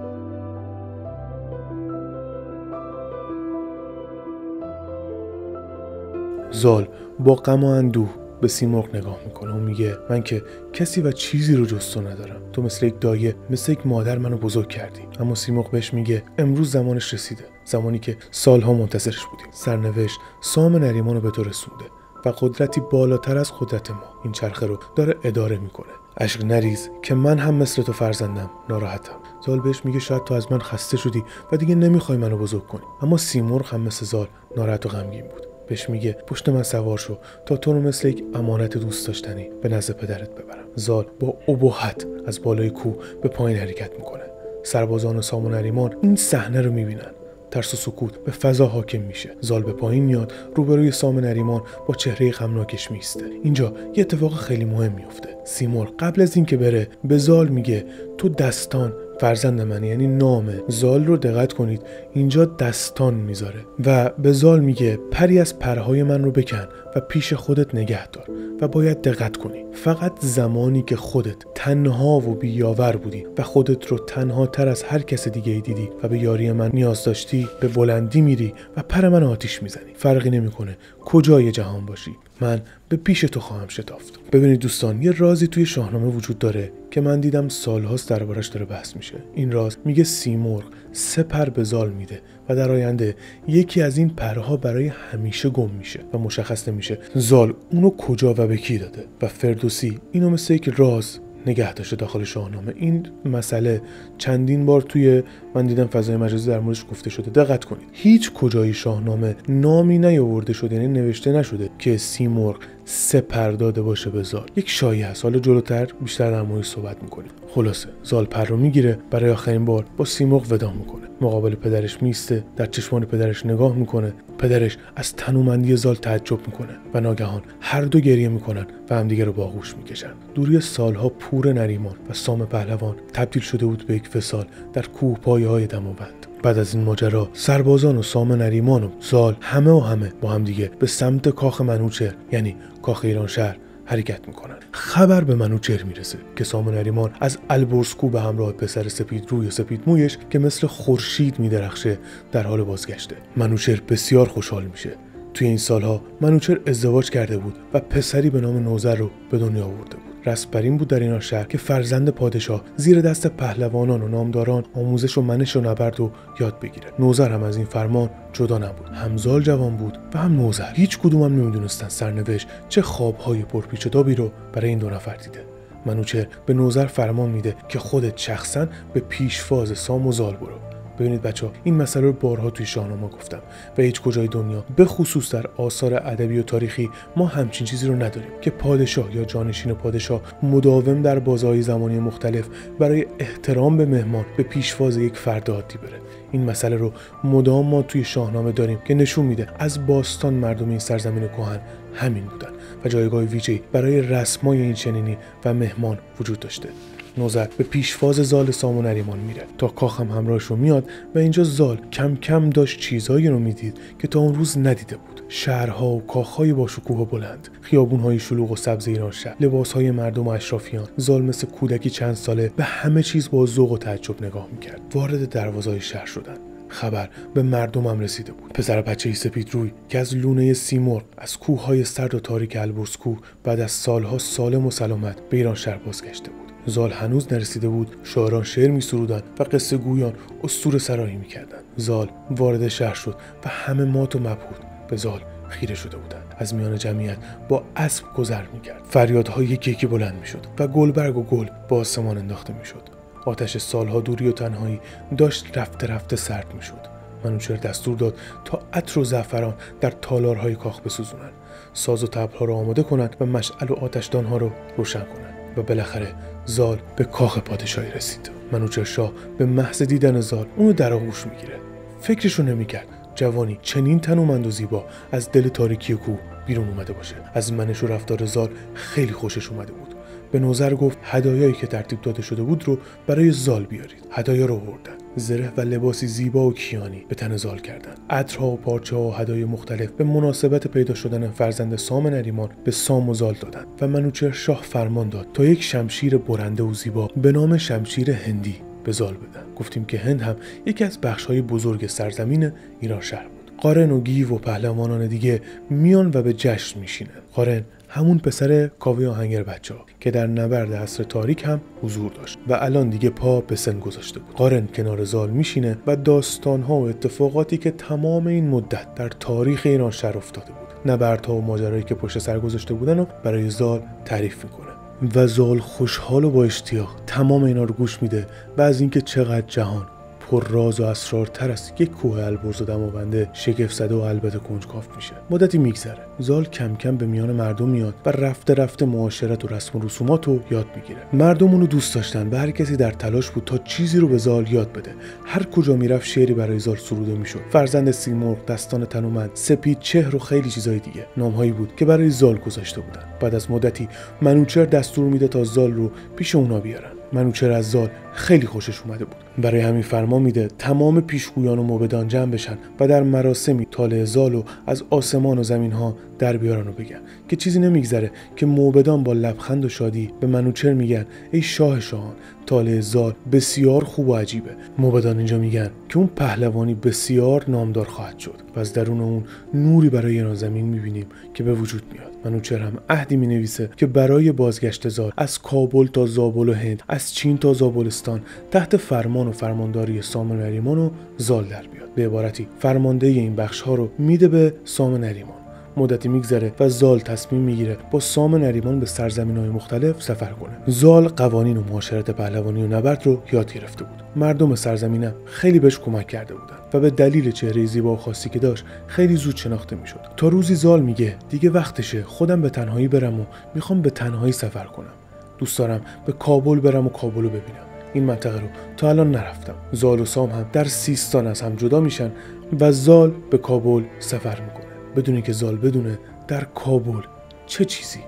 زال با غم و اندوه به سیمرغ نگاه میکنه و میگه من که کسی و چیزی رو جز تو ندارم. تو مثل یک دایه، مثل یک مادر منو بزرگ کردی. اما سیمرغ بهش میگه امروز زمانش رسیده، زمانی که سالها منتظرش بودیم. سرنوشت سام نریمان رو به تو رسونده و قدرتی بالاتر از قدرت ما این چرخه رو داره اداره میکنه. اشک نریز که من هم مثل تو فرزندم ناراحتم. زال بهش میگه شاید تو از من خسته شدی و دیگه نمیخوای منو بزرگ کنی. اما سیمرغ هم مثل زال ناراحت و غمگین بود. بهش میگه پشت من سوار شو تا تو رو مثل یک امانت دوست داشتنی به نزد پدرت ببرم. زال با ابهت از بالای کوه به پایین حرکت میکنه. سربازان سام و نریمان این صحنه رو میبینن. ترس و سکوت به فضا حاکم میشه. زال به پایین میاد، روبروی سام نریمان با چهره غمناکش میسته. اینجا یه اتفاق خیلی مهم میفته. سیمرغ قبل از اینکه بره به زال میگه تو دستان فرزند من، یعنی نام زال رو دقت کنید اینجا دستان میذاره و به زال میگه پری از پرهای من رو بکن و پیش خودت نگه دار و باید دقت کنی فقط زمانی که خودت تنها و بیاور بودی و خودت رو تنها تر از هر کس دیگه ای دیدی و به یاری من نیاز داشتی به بلندی میری و پر من آتیش میزنی. فرقی نمیکنه کجای جهان باشی، من به پیش تو خواهم شتافت. ببینید دوستان، یه رازی توی شاهنامه وجود داره که من دیدم سالهاست دربارش داره بحث میشه. این راز میگه سیمرغ 3 پر به زال میده و در آینده یکی از این پرها برای همیشه گم میشه و مشخص نمیشه زال اونو کجا و به کی داده و فردوسی اینو مثل یک راز نگه داشته داخل شاهنامه. این مسئله چندین بار توی من دیدم فضای مجازی در موردش گفته شده. دقت کنید هیچ کجای شاهنامه نامی نیاورده شده، یعنی نوشته نشده که سیمرغ 3 پر داده باشه به زال. یک شایعه است. حالا جلوتر بیشتر در موردش صحبت میکنیم. خلاصه زال پر رو میگیره، برای آخرین بار با سیمرغ وداع میکنه. مقابل پدرش میسته، در چشمان پدرش نگاه میکنه. پدرش از تنومندی زال تعجب میکنه و ناگهان هر دو گریه میکنن و همدیگه رو با آغوش میکشن. دوری سالها پور نریمان و سام پهلوان تبدیل شده بود به یک وصال در کوهپایه‌های دماوند. بعد از این ماجرا سربازان و سام نریمان و زال همه با همدیگه به سمت کاخ منوچهر، یعنی کاخ ایرانشهر حرکت میکنن. خبر به منوچهر میرسه که سام نریمان از البرز کوه به همراه پسر سپید روی و سپید مویش که مثل خورشید میدرخشه در حال بازگشته. منوچهر بسیار خوشحال میشه. توی این سالها منوچهر ازدواج کرده بود و پسری به نام نوذر رو به دنیا آورده بود. رسم بر این بود در این شهر که فرزند پادشاه زیر دست پهلوانان و نامداران آموزش و منش و نبرد رو یاد بگیره. نوذر هم از این فرمان جدا نبود. هم زال جوان بود و هم نوذر. هیچ کدوم هم نمیدونستن سرنوشت چه خوابهای پرپیچ و تابی رو برای این 2 نفر دیده. منوچهر به نوذر فرمان میده که خودت شخصا به پیشواز سام و زال برو. ببینید بچه‌ها، این مسئله رو بارها توی شاهنامه گفتم و هیچ کجای دنیا به خصوص در آثار ادبی و تاریخی ما همچین چیزی رو نداریم که پادشاه یا جانشین پادشاه مداوم در بازه‌های زمانی مختلف برای احترام به مهمان به پیشواز یک فرد عادی بره. این مسئله رو مدام ما توی شاهنامه داریم که نشون میده از باستان مردم این سرزمین کهن همین بودن و جایگاه ویژه‌ای برای رسمای این چنینی و مهمان وجود داشته. نوذر به پیشواز زال سام و نریمان میره تا کاخ هم همراهش رو میاد و اینجا زال کم کم داشت چیزایی رو میدید که تا اون روز ندیده بود. شهرها و کاخهای با شکوه و بلند، خیابونهای شلوغ و سبز ایرانشهر، لباسهای مردم و اشرافیان. زال مثل کودکی چند ساله به همه چیز با ذوق و تعجب نگاه میکرد. وارد دروازه‌های شهر شدن. خبر به مردم هم رسیده بود. پسر بچه‌ای سپید روی که از لونه سیمرغ از کوههای سرد و تاریک البرز کوه بعد از سالها سالم و سلامت به ایرانشهر بازگشته بود. زال هنوز نرسیده بود. شاعران شعر می‌سرودند و قصه گویان اسطوره سرایی می‌کردند. زال وارد شهر شد و همه مات و مبهوت به زال خیره شده بودند. از میان جمعیت با اسب گذر می‌کرد. فریادها یکی یکی بلند می‌شد و گلبرگ و گل به آسمان انداخته می‌شد. آتش سالها دوری و تنهایی داشت رفته رفته سرد می‌شد. منوچهر دستور داد تا عطر و زعفران در تالارهای کاخ بسوزونند، ساز و طبل‌ها را آماده کنند و مشعل و آتشدان‌ها را روشن کنند. و بالاخره زال به کاخ پادشاهی رسید. منوچهر شاه به محض دیدن زال اونو در آغوش میگیره. فکرشو نمیکرد جوانی چنین تنومند و زیبا از دل تاریکی کوه بیرون اومده باشه. از منش و رفتار زال خیلی خوشش اومده بود به نوذر گفت هدایایی که ترتیب داده شده بود رو برای زال بیارید. هدایا رو آوردن. زره و لباسی زیبا و کیانی به تن زال کردند. عطرها و پارچه‌ها و هدایای مختلف به مناسبت پیدا شدن فرزند سام نریمان به سام و زال دادند و منوچهر شاه فرمان داد تا یک شمشیر برنده و زیبا به نام شمشیر هندی به زال بدن. گفتیم که هند هم یکی از بخش‌های بزرگ سرزمین ایران شهر بود. قارن و گیو و پهلوانان دیگه میان و به جشن میشینن. قارن همون پسر کاوه آهنگر بچه‌ها که در نبرد عصر تاریک هم حضور داشت و الان دیگه پا به سن گذاشته بود. قارن کنار زال میشینه و داستان‌ها و اتفاقاتی که تمام این مدت در تاریخ ایران شهر افتاده بود، نبردها و ماجرایی که پشت سر گذاشته بودن رو برای زال تعریف میکنه و زال خوشحال و با اشتیاق تمام اینا رو گوش میده و از اینکه چقدر جهان پر راز و اسرارتر از یک کوه البرز و دماونده شگفت زده و البته کنجکاو میشه. مدتی میگذره. زال کم کم به میان مردم میاد و رفته رفته معاشرت و رسم و رسومات رو یاد میگیره. مردم اونو دوست داشتن و هر کسی در تلاش بود تا چیزی رو به زال یاد بده. هر کجا میرفت شعری برای زال سروده میشد. فرزند سیمرغ، دستان تنومند، سپید چهر و خیلی چیزای دیگه. نامهایی بود که برای زال گذاشته بودن. بعد از مدتی منوچهر دستور میده تا زال رو پیش اونا بیارن. منوچهر از زال خیلی خوشش اومده بود. برای همین فرمان میده تمام پیشگویان و موبدان جمع بشن و در مراسمی طالع زال و از آسمان و زمین ها در بیارن و بگن که چیزی نمیگذره که موبدان با لبخند و شادی به منوچهر میگن ای شاه شاهان، طالع زال بسیار خوب و عجیبه. موبدان اینجا میگن که اون پهلوانی بسیار نامدار خواهد شد و از درون اون نوری برای ایران زمین میبینیم که به وجود میاد. منوچهر هم عهدی مینویسه که برای بازگشت زال از کابل تا زابل و هند، از چین تا زابلستان تحت فرمان و فرمانداری سام نریمان و زال در بیاد. به عبارتی فرماندهی این بخش ها رو میده به سام نریمان. مدتی میگذره و زال تصمیم میگیره با سام نریمان به سرزمین‌های مختلف سفر کنه. زال قوانین و معاشرت پهلوانی و نبرد رو یاد گرفته بود. مردم سرزمینم خیلی بهش کمک کرده بودن و به دلیل چهره زیبا و خاصی که داشت خیلی زود شناخته میشد. تا روزی زال میگه دیگه وقتشه خودم به تنهایی برم و میخوام به تنهایی سفر کنم. دوست دارم به کابل برم و کابل رو ببینم. این منطقه رو تا الان نرفتم. زال و سام هم در سیستان از هم جدا میشن و زال به کابل سفر میکنه بدون که زال بدونه در کابل چه چیزی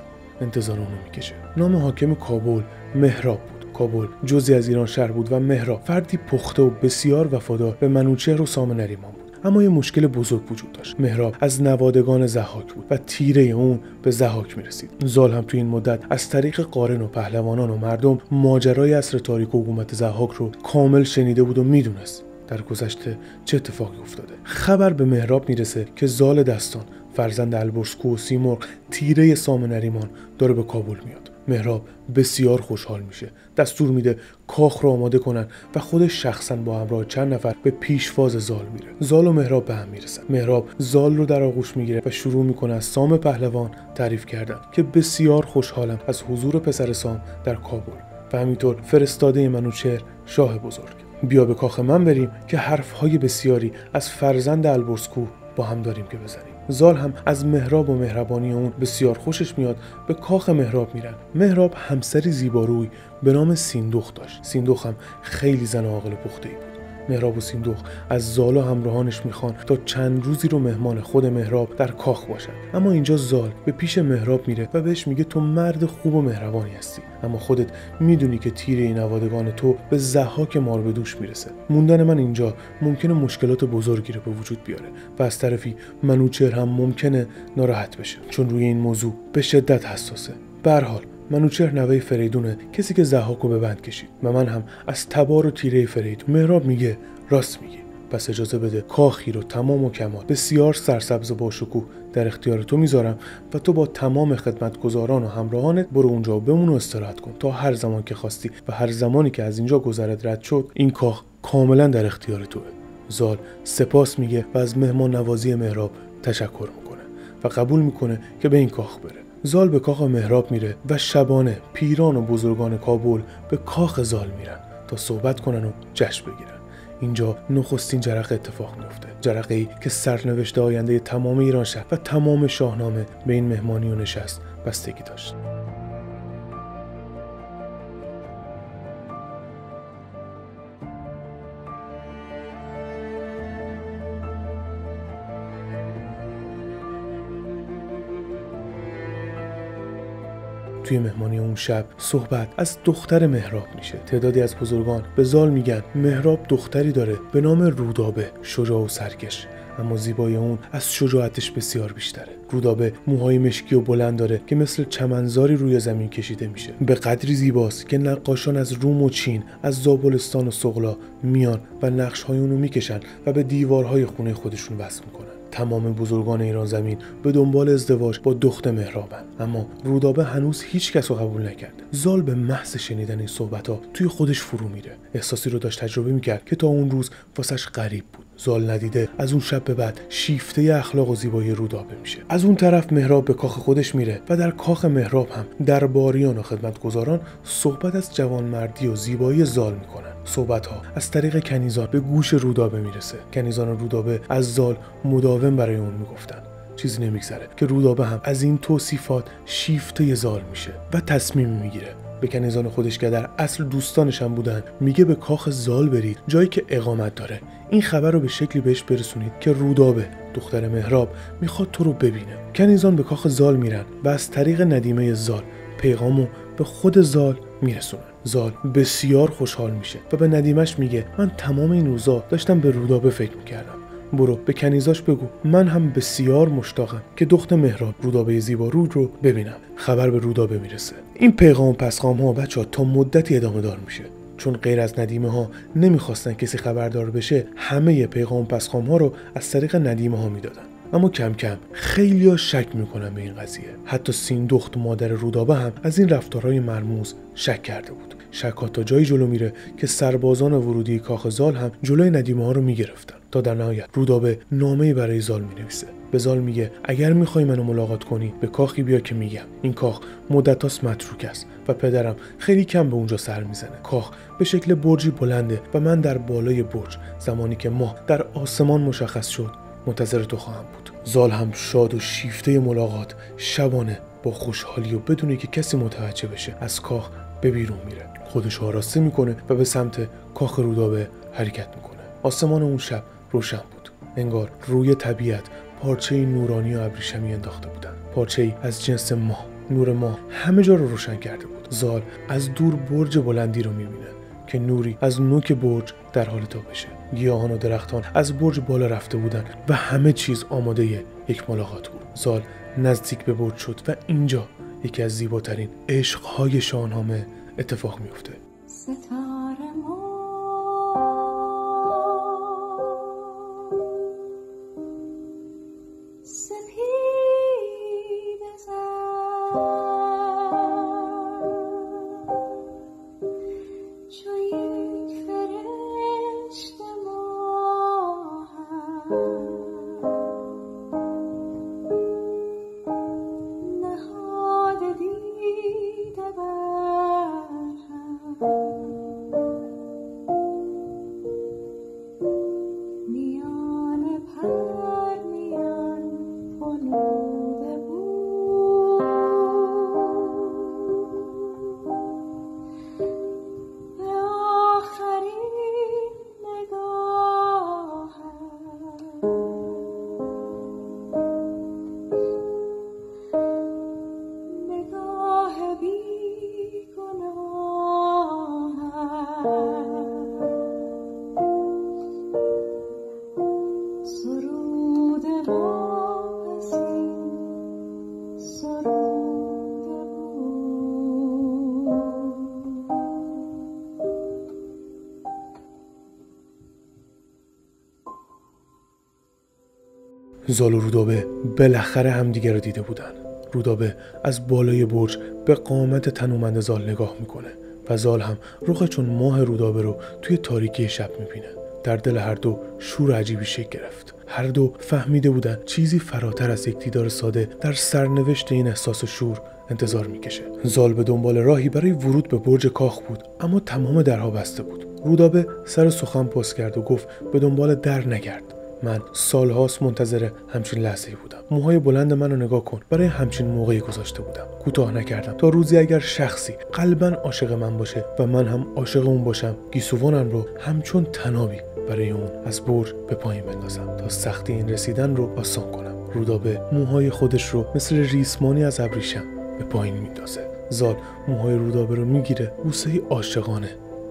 انتظار اونو میکشه. نام حاکم کابل مهراب بود. کابل جزئی از ایران شهر بود و مهراب فردی پخته و بسیار وفادار به منوچهر و سام نریمان بود. اما یه مشکل بزرگ وجود داشت. مهراب از نوادگان ضحاک بود و تیره اون به ضحاک میرسید. زال هم تو این مدت از طریق قارن و پهلوانان و مردم ماجرای عصر تاریک و حکومت ضحاک رو کامل شنیده بود و میدونست در گذشته چه اتفاقی افتاده. خبر به مهراب میرسه که زال دستان، فرزند البرزکو و سیمرغ، تیره سام نریمان داره به کابل میاد. مهراب بسیار خوشحال میشه. دستور میده کاخ رو آماده کنن و خودش شخصا با همراه چند نفر به پیشواز زال میره. زال و مهراب به هم میرسن. مهراب زال رو در آغوش میگیره و شروع میکنه از سام پهلوان تعریف کردن که بسیار خوشحالم از حضور پسر سام در کابل و همینطور فرستاده منوچهر شاه بزرگ. بیا به کاخ من بریم که حرفهای بسیاری از فرزند البرزکو با هم داریم که بزنیم. زال هم از مهراب و مهربانی اون بسیار خوشش میاد. به کاخ مهراب میرن. مهراب همسری زیباروی به نام سیندخت داشت. سیندخت هم خیلی زن عاقل و پخته‌ای بود. مهراب و سیندخت از زال و همراهانش میخوان تا چند روزی رو مهمان خود مهراب در کاخ باشن. اما اینجا زال به پیش مهراب میره و بهش میگه تو مرد خوب و مهربانی هستی، اما خودت میدونی که تیره این نوادگان تو به ضحاک مار به دوش میرسه. موندن من اینجا ممکنه مشکلات بزرگی رو به وجود بیاره و از طرفی منوچهر هم ممکنه ناراحت بشه چون روی این موضوع به شدت حساسه. به هر حال منوچهر نوه فریدونه، کسی که ضحاک رو به بند کشید و من هم از تبار و تیره فریدون. مهراب میگه راست میگی، پس اجازه بده کاخی رو تمام و کمال بسیار سرسبز و باشکوه در اختیار تو میذارم و تو با تمام خدمتگزاران و همراهانت برو اونجا و بمون و استراحت کن تا هر زمان که خواستی و هر زمانی که از اینجا گذرت رد شد این کاخ کاملا در اختیار توه. زال سپاس میگه و از مهمان نوازی مهراب تشکر میکنه و قبول میکنه که به این کاخ بره. زال به کاخ مهراب میره و شبانه پیران و بزرگان کابل به کاخ زال میرن تا صحبت کنن و جشن بگیرن. اینجا نخستین جرقه اتفاق میفته. جرقه‌ای که سرنوشت آینده تمام ایران شهر و تمام شاهنامه به این مهمانی و نشست بستگی داشت. توی مهمانی اون شب صحبت از دختر مهراب میشه. تعدادی از بزرگان به زال میگن مهراب دختری داره به نام رودابه، شجاع و سرکش، اما زیبایی اون از شجاعتش بسیار بیشتره. رودابه موهای مشکی و بلند داره که مثل چمنزاری روی زمین کشیده میشه. به قدری زیباست که نقاشان از روم و چین، از زابلستان و سغلا میان و نقش‌های اونو میکشن و به دیوارهای خونه خودشون وصل میکنن. تمام بزرگان ایران زمین به دنبال ازدواج با دختر مهرابن، اما رودابه هنوز هیچ کس رو قبول نکرده. زال به محض شنیدن این صحبت‌ها توی خودش فرو میره. احساسی رو داشت تجربه میکرد که تا اون روز واسش غریب بود. زال ندیده از اون شب به بعد شیفته اخلاق و زیبایی رودابه میشه. از اون طرف مهراب به کاخ خودش میره و در کاخ مهراب هم درباریان و خدمتگزاران صحبت از جوانمردی و زیبایی زال میکنن. صحبت‌ها از طریق کنیزان به گوش رودابه میرسه. کنیزان رودابه از زال مداوم برای اون میگفتن. چیزی نمیگذره که رودابه هم از این توصیفات شیفته زال میشه و تصمیم میگیره. به کنیزان خودش که در اصل دوستانش هم بودن میگه به کاخ زال برید، جایی که اقامت داره. این خبر رو به شکلی بهش برسونید که رودابه دختر مهراب میخواد تو رو ببینه. کنیزان به کاخ زال میرن و از طریق ندیمه زال پیغامو به خود زال میرسونن. زال بسیار خوشحال میشه و به ندیمش میگه من تمام این روزا داشتم به رودابه فکر میکردم. برو به کنیزاش بگو من هم بسیار مشتاقم که دختر مهراب رودابه زیبارو رو ببینم. خبر به رودابه میرسه. این پیغام پسخام ها بچه‌ها تا مدتی ادامه دار میشه، چون غیر از ندیمه ها نمیخواستن کسی خبردار بشه. همه پیغام پسخام ها رو از طریق ندیمه ها میدادن. اما کم کم خیلیا شک میکنن به این قضیه. حتی سیندخت مادر رودابه هم از این رفتارهای مرموز شک کرده بود. شک ها تا جایی جلو میره که سربازان ورودی کاخ زال هم جلوی ندیمه ها رو میگرفتن، تا در نهایت رودابه نامه‌ای برای زال مینویسه. به زال میگه اگر میخوای منو ملاقات کنی به کاخی بیا که میگم. این کاخ مدتاست متروک است و پدرم خیلی کم به اونجا سر میزنه. کاخ به شکل برجی بلنده و من در بالای برج زمانی که ماه در آسمان مشخص شد منتظر تو خواهم بود. زال هم شاد و شیفته ملاقات شبانه با خوشحالی و بدون که کسی متوجه بشه از کاخ به بیرون میره. خودش آراسته میکنه و به سمت کاخ رودابه حرکت میکنه. آسمان اون شب روشن بود. انگار روی طبیعت پارچه‌ای نورانی و ابریشمی انداخته بودن. پارچه‌ای از جنس ماه. نور ماه همه جا رو روشن کرده بود. زال از دور برج بلندی رو میبینه که نوری از نوک برج در حال تابشه. گیاهان و درختان از برج بالا رفته بودن و همه چیز آماده یک ملاقات بود. زال نزدیک به برج شد و اینجا یکی از زیباترین عشق‌های شاهنامه اتفاق میفته. زال و رودابه بالاخره همدیگه رو دیده بودن. رودابه از بالای برج به قامت تنومند زال نگاه میکنه و زال هم رخ چون ماه رودابه رو توی تاریکی شب میبینه. در دل هر دو شور عجیبی شکل گرفت. هر دو فهمیده بودن چیزی فراتر از یک دیدار ساده در سرنوشت این احساس شور انتظار میکشه. زال به دنبال راهی برای ورود به برج کاخ بود، اما تمام درها بسته بود. رودابه سر سخن پاس کرد و گفت به دنبال در نگرد. من سالهاست منتظر همچین لحظه‌ای بودم. موهای بلند منو نگاه کن. برای همچین موقعی گذاشته بودم. کوتاه نکردم تا روزی اگر شخصی قلباً عاشق من باشه و من هم عاشق اون باشم، گیسوانم رو همچون تنابی برای اون از برج به پایین بندازم تا سختی این رسیدن رو آسان کنم. رودابه موهای خودش رو مثل ریسمانی از ابریشم به پایین میندازه زال موهای رودابه رو میگیره، بوسه‌ای عاشقانه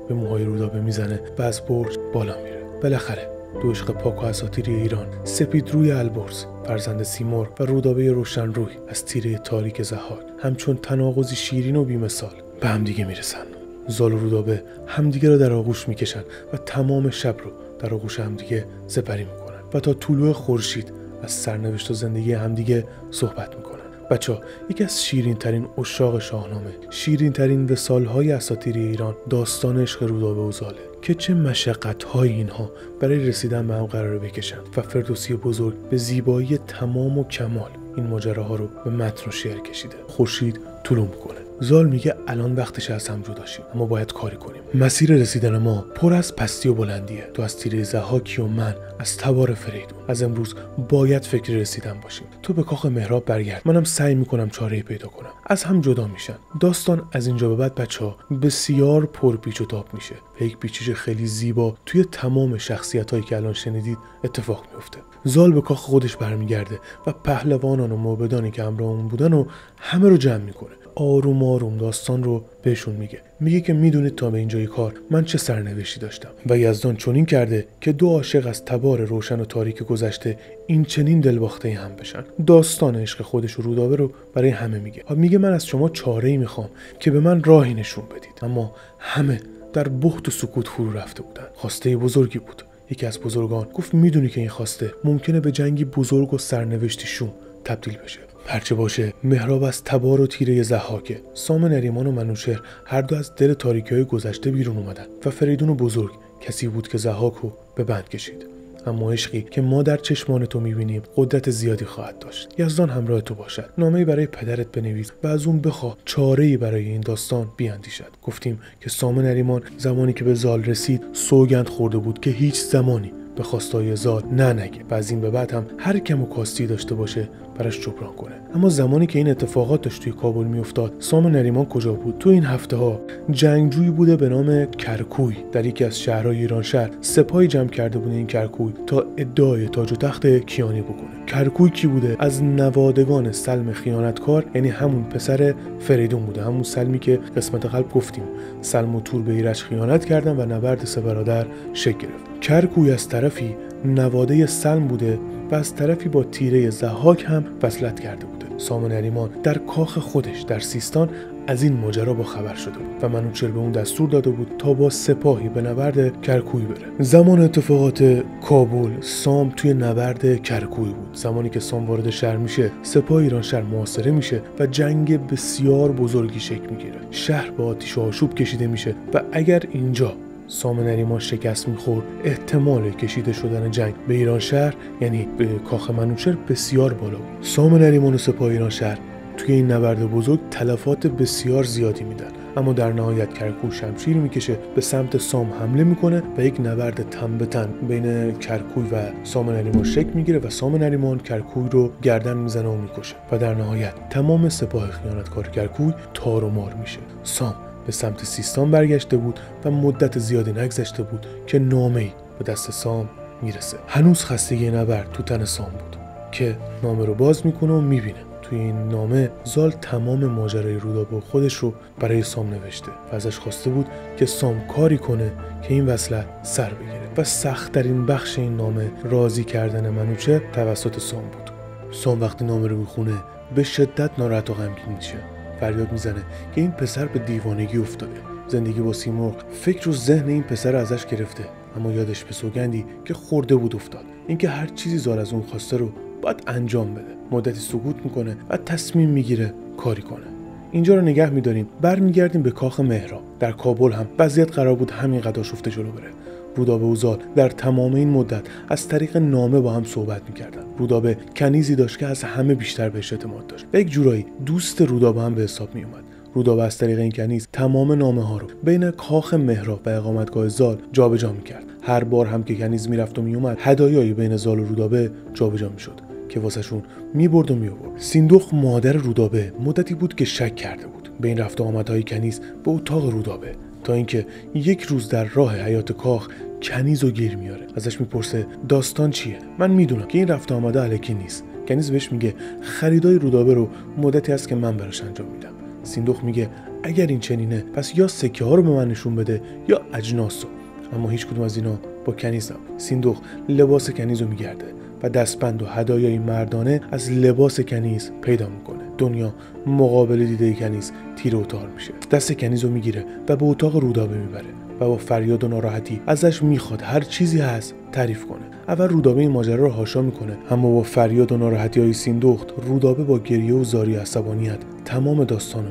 به موهای رودابه میزنه و از برج بالا میره. بالاخره دو عشق پاک و اساطیری ایران، سپید روی البرز فرزند سیمرغ و رودابه روشن روی از تیره تاریک ضحاک، همچون تناقضی شیرین و بی‌مثال به همدیگه میرسن. زال و رودابه همدیگه رو در آغوش میکشن و تمام شب رو در آغوش همدیگه سپری میکنن و تا طلوع خورشید از سرنوشت و زندگی همدیگه صحبت میکنن. بچه‌ها، یکی از شیرین ترین عشاق شاهنامه، شیرین ترین وصال‌های اساطیری ایران داستان عشق رودابه و زاله که چه مشقت‌های اینها برای رسیدن به هم قراره بکشن و فردوسی بزرگ به زیبایی تمام و کمال این ماجراها رو به متن و شعر کشیده. خورشید طلوع میکنه. زال میگه الان وقتش از هم جدا شیم، اما باید کاری کنیم. مسیر رسیدن ما پر از پستی و بلندیه. تو از تیره ضحاکی و من از تبار فریدون. از امروز باید فکر رسیدن باشیم. تو به کاخ مهراب برگرد، منم سعی میکنم چاره‌ای پیدا کنم. از هم جدا میشن. داستان از اینجا به بعد بچه‌ها بسیار پرپیچ و تاب میشه. و یک پیچش خیلی زیبا توی تمام شخصیتایی که الان شنیدید اتفاق میفته. زال به کاخ خودش برمیگرده و پهلوانان و موبدانی که همراهمون بودن و همه رو جمع میکنه. آروم آروم داستان رو بهشون میگه که میدونید تا به اینجای کار من چه سرنوشتی داشتم و یزدان چنین کرده که دو عاشق از تبار روشن و تاریک گذشته این چنین دلباخته هم بشن. داستان عشق خودش و رودابه رو برای همه میگه من از شما چاره‌ای میخوام که به من راهی نشون بدید. اما همه در بهت و سکوت فرو رفته بودن. خواسته بزرگی بود. یکی از بزرگان گفت میدونی که این خواسته ممکنه به جنگی بزرگ و سرنوشتی شوم تبدیل بشه. هرچه باشه مهراب از تبار و تیره ضحاکه. سام نریمان و منوچهر هر دو از دل تاریکی‌های گذشته بیرون اومدن و فریدون بزرگ کسی بود که ضحاک رو به بند کشید. اما عشقی که ما در چشمان تو میبینیم قدرت زیادی خواهد داشت. یزدان همراه تو باشد. نامه‌ای برای پدرت بنویس و از اون بخواه چاره‌ای برای این داستان بیاندیشد. گفتیم که سام نریمان زمانی که به زال رسید سوگند خورده بود که هیچ زمانی به خواستای زال نگه و از این به بعد هم هر کم و کاستی داشته باشه براش جبران کنه. اما زمانی که این اتفاقات داشت توی کابل میافتاد سام نریمان کجا بود؟ تو این هفته ها جنگجویی بوده به نام کرکوی در یکی از شهرهای ایرانشهر سپاهی جمع کرده بوده این کرکوی تا ادعای تاج و تخت کیانی بکنه. کرکوی کی بوده؟ از نوادگان سلم خیانتکار، یعنی همون پسر فریدون بوده، همون سلمی که قسمت قبل گفتیم سلم و تور به ایرج خیانت کردن و نبرد سه برادر شکل گرفت. کرکوی از طرفی نواده سلم بوده و از طرفی با تیره ضحاک هم وصلت کرده بوده. سام نریمان در کاخ خودش در سیستان از این ماجرا با خبر شده بود و منوچهر به اون دستور داده بود تا با سپاهی به نبرد کرکوی بره. زمان اتفاقات کابل سام توی نبرد کرکوی بود. زمانی که سام وارد شهر میشه سپاه ایرانشهر محاصره میشه و جنگ بسیار بزرگی شکل میگیره. شهر با آتش و آشوب کشیده میشه و اگر اینجا سام نریمان شکست میخورد احتمال کشیده شدن جنگ به ایرانشهر یعنی به کاخ منوچهر بسیار بالا بود. سام نریمان و سپاه ایرانشهر توی این نبرد بزرگ تلفات بسیار زیادی میدن، اما در نهایت کرکوی شمشیر میکشه به سمت سام حمله میکنه و یک نبرد تن به تن بین کرکوی و سام نریمان شکل میگیره و سام نریمان کرکوی رو گردن میزنه و میکشه و در نهایت تمام سپاه خیانتکار کرکوی تار و مار میشه. سام به سمت سیستان برگشته بود و مدت زیادی نگذشته بود که نامه‌ای به دست سام میرسه. هنوز خستگی نبرد تو تن سام بود که نامه رو باز میکنه و میبینه توی این نامه زال تمام ماجرای رودابه خودش رو برای سام نوشته و ازش خواسته بود که سام کاری کنه که این وصلت سر بگیره و سخت‌ترین بخش این نامه راضی کردن منوچهر توسط سام بود. سام وقتی نامه رو میخونه به شدت ناراحت و غمگین میشه. فریاد میزنه که این پسر به دیوانگی افتاده. زندگی با سیمرغ فکر و ذهن این پسر ازش گرفته، اما یادش به سوگندی که خورده بود افتاد. اینکه هر چیزی زال از اون خواسته رو باید انجام بده. مدتی سکوت میکنه و تصمیم میگیره کاری کنه. اینجا رو نگه میداریم. برمیگردیم به کاخ مهراب. در کابل هم وضعیت قرار بود همین قدر شفته جلو بره. رودابه و زال در تمام این مدت از طریق نامه با هم صحبت میکردن. رودابه کنیزی داشت که از همه بیشتر بهش اعتماد داشت و یک جورایی دوست رودابه هم به حساب میومد. رودابه از طریق این کنیز تمام نامه ها رو بین کاخ مهراب و اقامتگاه زال جابجا میکرد. هر بار هم که کنیز میرفت و میومد هدایایی بین زال و رودابه جابجا میشد که واسهشون میبرد و میآورد. سیندخت مادر رودابه مدتی بود که شک کرده بود به این رفت و آمدهای کنیز به اتاق رودابه، تا اینکه یک روز در راه حیاط کاخ کنیزو گیر میاره. ازش میپرسه داستان چیه؟ من میدونم که این رفت و آمده الکی نیست. کنیز بهش میگه خریدای رودابه رو مدتی است که من براش انجام میدم. سیندخت میگه اگر این چنینه پس یا سکه ها رو به من نشون بده یا اجناس رو. اما هیچ کدوم از اینا با کنیز نبود. سیندخت لباس کنیز رو میگرده و دستبند و هدایای مردانه از لباس کنیز پیدا میکنه. دنیا مقابل دیده کنیز تیر و تار میشه. دست کنیز رو میگیره و به اتاق رودابه میبره و با فریاد و ناراحتی ازش میخواد هر چیزی هست تعریف کنه. اول رودابه این ماجرا رو حاشا میکنه، اما با فریاد و ناراحتی های سیندخت رودابه با گریه و زاری و عصبانیت تمام داستانو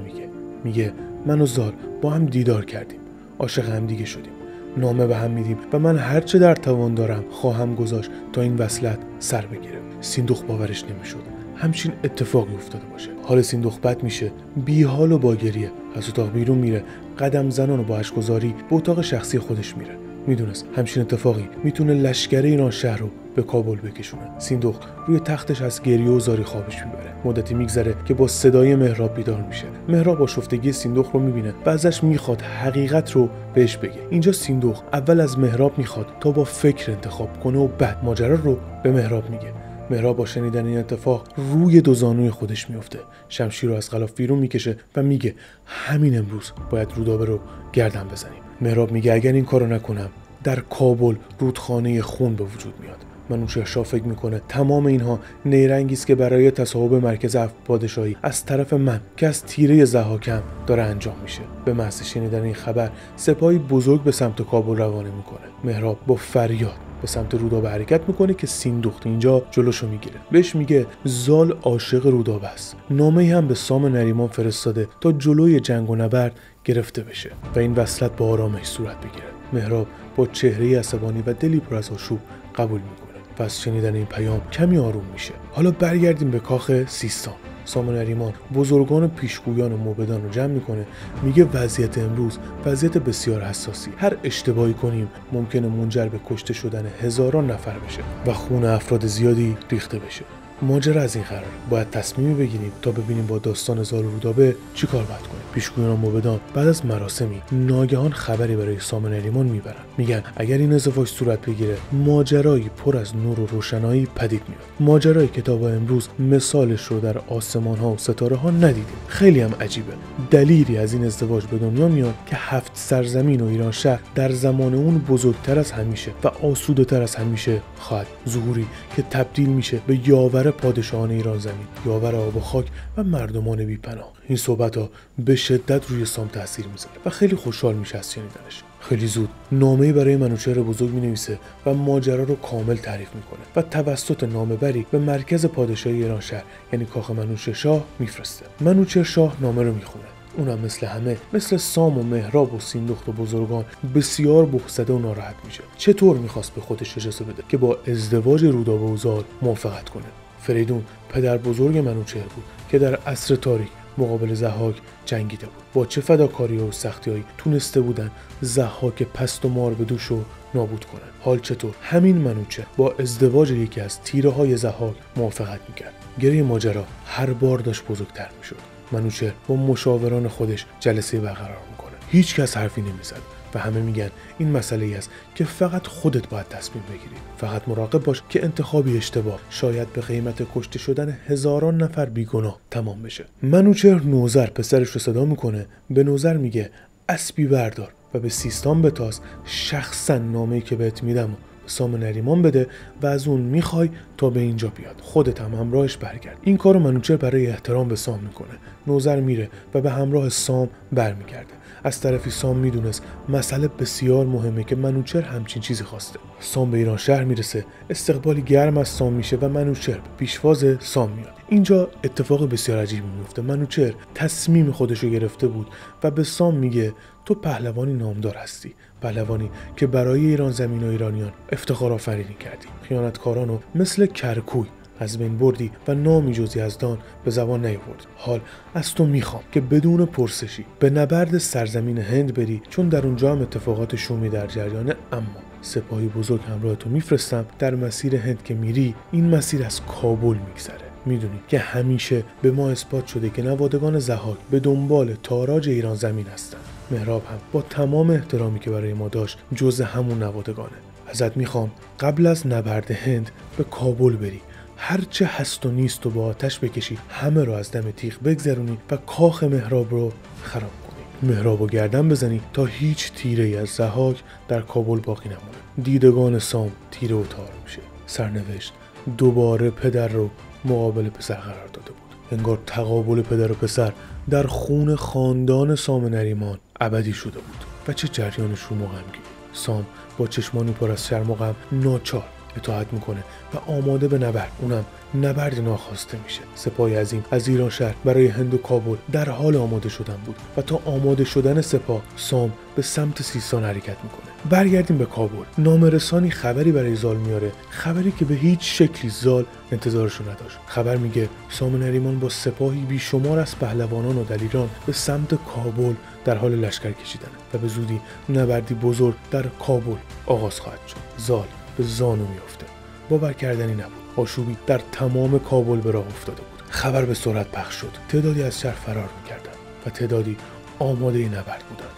میگه من و زال با هم دیدار کردیم، عاشق هم دیگه شدیم، نامه به هم میدیم و من هر چه در توان دارم خواهم گذاشت تا این وصلت سر بگیره. سیندخت باورش نمیشد همچین اتفاقی افتاده باشه. حال سیندخت بد میشه، بی حال و با گریه از اتاق بیرون میره، قدم زنان و با اشک‌گذاری به اتاق شخصی خودش میره. میدونست همچین اتفاقی میتونه لشکر ایران شهر رو به کابل بکشونه. سیندخت روی تختش از گریه و زاری خوابش میبره. مدتی میگذره که با صدای مهراب بیدار میشه. مهراب با شفتگی سیندخت رو میبینه و ازش میخواد حقیقت رو بهش بگه. اینجا سیندخت اول از مهراب میخواد تا با فکر انتخاب کنه و بعد ماجرا رو به مهراب میگه. مهراب با شنیدن این اتفاق روی دو زانوی خودش میفته، شمشیر رو از غلاف بیرون میکشه و میگه همین امروز باید رودابه رو گردن بزنیم. مهراب میگه اگر این کارو نکنم در کابل رودخانه خون به وجود میاد. منوچهر فکر میکنه تمام اینها نیرنگی است که برای تصاحب مرکز پادشاهی از طرف من که از تیره ضحاکم داره انجام میشه. به محض شنیدن این خبر سپاهی بزرگ به سمت کابل روانه میکنه. مهراب با فریاد به سمت رودابه حرکت میکنه که سیندخت اینجا جلوشو میگیره. بهش میگه زال عاشق رودابه است. نامه‌ای هم به سام نریمان فرستاده تا جلوی جنگ و نبرد گرفته بشه و این وصلت با آرامش صورت بگیره. مهراب با چهره عصبانی و دلی پر از آشوب قبول میکنه. پس شنیدن این پیام کمی آروم میشه. حالا برگردیم به کاخ سیستان. سام نریمان بزرگان پیشگویان و موبدان رو جمع میکنه، میگه وضعیت امروز وضعیت بسیار حساسی. هر اشتباهی کنیم ممکنه منجر به کشته شدن هزاران نفر بشه و خون افراد زیادی ریخته بشه. ماجرا از این قراره. باید تصمیمی بگیریم تا ببینیم با داستان زال و رودابه چی کار باید کنیم. پیشگویان و موبدان بعد از مراسمی ناگهان خبری برای سام نریمان میبرن. میگن اگر این ازدواج صورت بگیره ماجرایی پر از نور و روشنایی پدید میاد. ماجرایی که تا امروز مثالش رو در آسمان ها و ستاره ها ندیدیم. خیلی هم عجیبه. دلیلی از این ازدواج به دنیا میاد که 7 سرزمین و ایران شهر در زمان اون بزرگتر از همیشه و آسوده‌تر از همیشه خواهد. ظهوری که تبدیل میشه به یاور پادشاهان ایران زمین، یاور آب و خاک و مردمان بی‌پناه. این صحبت‌ها به شدت روی سام تاثیر میذاره و خیلی خوشحال میشه از شنیدنش. خیلی زود نامه‌ای برای منوچهر بزرگ مینویسه و ماجرا رو کامل تعریف میکنه و توسط نامه‌بری به مرکز پادشاهی ایران شهر یعنی کاخ منوچهر شاه میفرسته. منوچهر شاه نامه رو میخونه. اونم مثل همه، مثل سام و مهراب و سیندخت و بزرگان بسیار بخزده و ناراحت میشه. چطور میخواست به خودش اجازه بده که با ازدواج رودابه و زال موافقت کنه؟ فریدون پدر بزرگ منوچهر بود که در عصر تاریک مقابل ضحاک جنگیده بود. با چه فداکاری و سختی‌هایی تونسته بودن ضحاک پست و مار به دوش و نابود کنن. حال چطور همین منوچهر با ازدواج یکی از تیره‌های ضحاک موافقت میکرد. گره ماجرا هر بار داشت بزرگتر میشد. منوچهر با مشاوران خودش جلسه برقرار میکنه. هیچ کس حرفی نمیزد و همه میگن این مسئله‌ای است که فقط خودت باید تصمیم بگیری. فقط مراقب باش که انتخابی اشتباه شاید به قیمت کشته شدن هزاران نفر بیگناه تمام بشه. منوچهر نوذر پسرش رو صدا میکنه، به نوذر میگه اسبی بردار و به سیستان بتاز، شخصا نامه‌ای که بهت میدم سام نریمان بده و از اون میخوای تا به اینجا بیاد، خودت هم همراهش برگرد. این کارو منوچهر برای احترام به سام میکنه. نوذر میره و به همراه سام برمیگرده. از طرفی سام میدونست مسئله بسیار مهمه که منوچهر همچین چیزی خواسته. سام به ایران شهر میرسه، استقبالی گرم از سام میشه و منوچهر به پیشواز سام میاد. اینجا اتفاق بسیار عجیبی میفته. منوچهر تصمیم خودشو گرفته بود و به سام میگه تو پهلوانی نامدار هستی، پهلوانی که برای ایران زمین و ایرانیان افتخار آفرینی کردی، خیانتکارانو مثل کرکوی از بین بردی و نامی جز یزدان به زبان نیاوردی. حال از تو میخوام که بدون پرسشی به نبرد سرزمین هند بری، چون در اونجا هم اتفاقات شومی در جریانه، اما سپاهی بزرگ همراه تو میفرستم. در مسیر هند که میری این مسیر از کابل میگذره. میدونی که همیشه به ما اثبات شده که نوادگان ضحاک به دنبال تاراج ایران زمین هستن. مهراب هم با تمام احترامی که برای ما داشت جز همون نوادگانه. ازت میخوام قبل از نبرد هند به کابل بری هرچه هست و نیست و با آتش بکشی، همه رو از دم تیغ بگذرونی و کاخ مهراب رو خراب کنی. مهراب رو گردن بزنی تا هیچ تیره‌ای از ضحاک در کابل باقی نمونه. دیدگان سام تیره و تار میشه. سرنوشت دوباره پدر رو مقابل پسر قرار داده بود. انگار تقابل پدر و پسر در خون خاندان سام نریمان ابدی شده بود و چه جریان شوم و غمگین. سام با چشمانی پر از شرم و غم ناچار اطاعت میکنه و آماده به نبرد، اونم نبرد ناخواسته میشه. سپاه عظیم از ایران شهر برای هند و کابل در حال آماده شدن بود و تا آماده شدن سپاه سام به سمت سیستان حرکت میکنه. برگردیم به کابل. نامرسانی خبری برای زال میاره، خبری که به هیچ شکلی زال انتظارشو نداشت. خبر میگه سام نریمان با سپاهی بیشمار از پهلوانان و دلیران به سمت کابل در حال لشکر کشیدن و به زودی نبردی بزرگ در کابل آغاز خواهد شد. زال به زانو میافته. باور کردنی نبود. آشوبی در تمام کابل به راه افتاده بود. خبر به سرعت پخش شد. تعدادی از شهر فرار میکردن و تعدادی آماده نبرد بودن.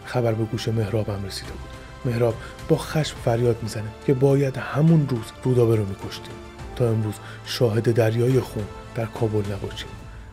خبر به گوش مهراب هم رسیده بود. مهراب با خشم فریاد میزنه که باید همون روز رودابه رو میکشتیم تا امروز شاهد دریای خون در کابل نباشیم.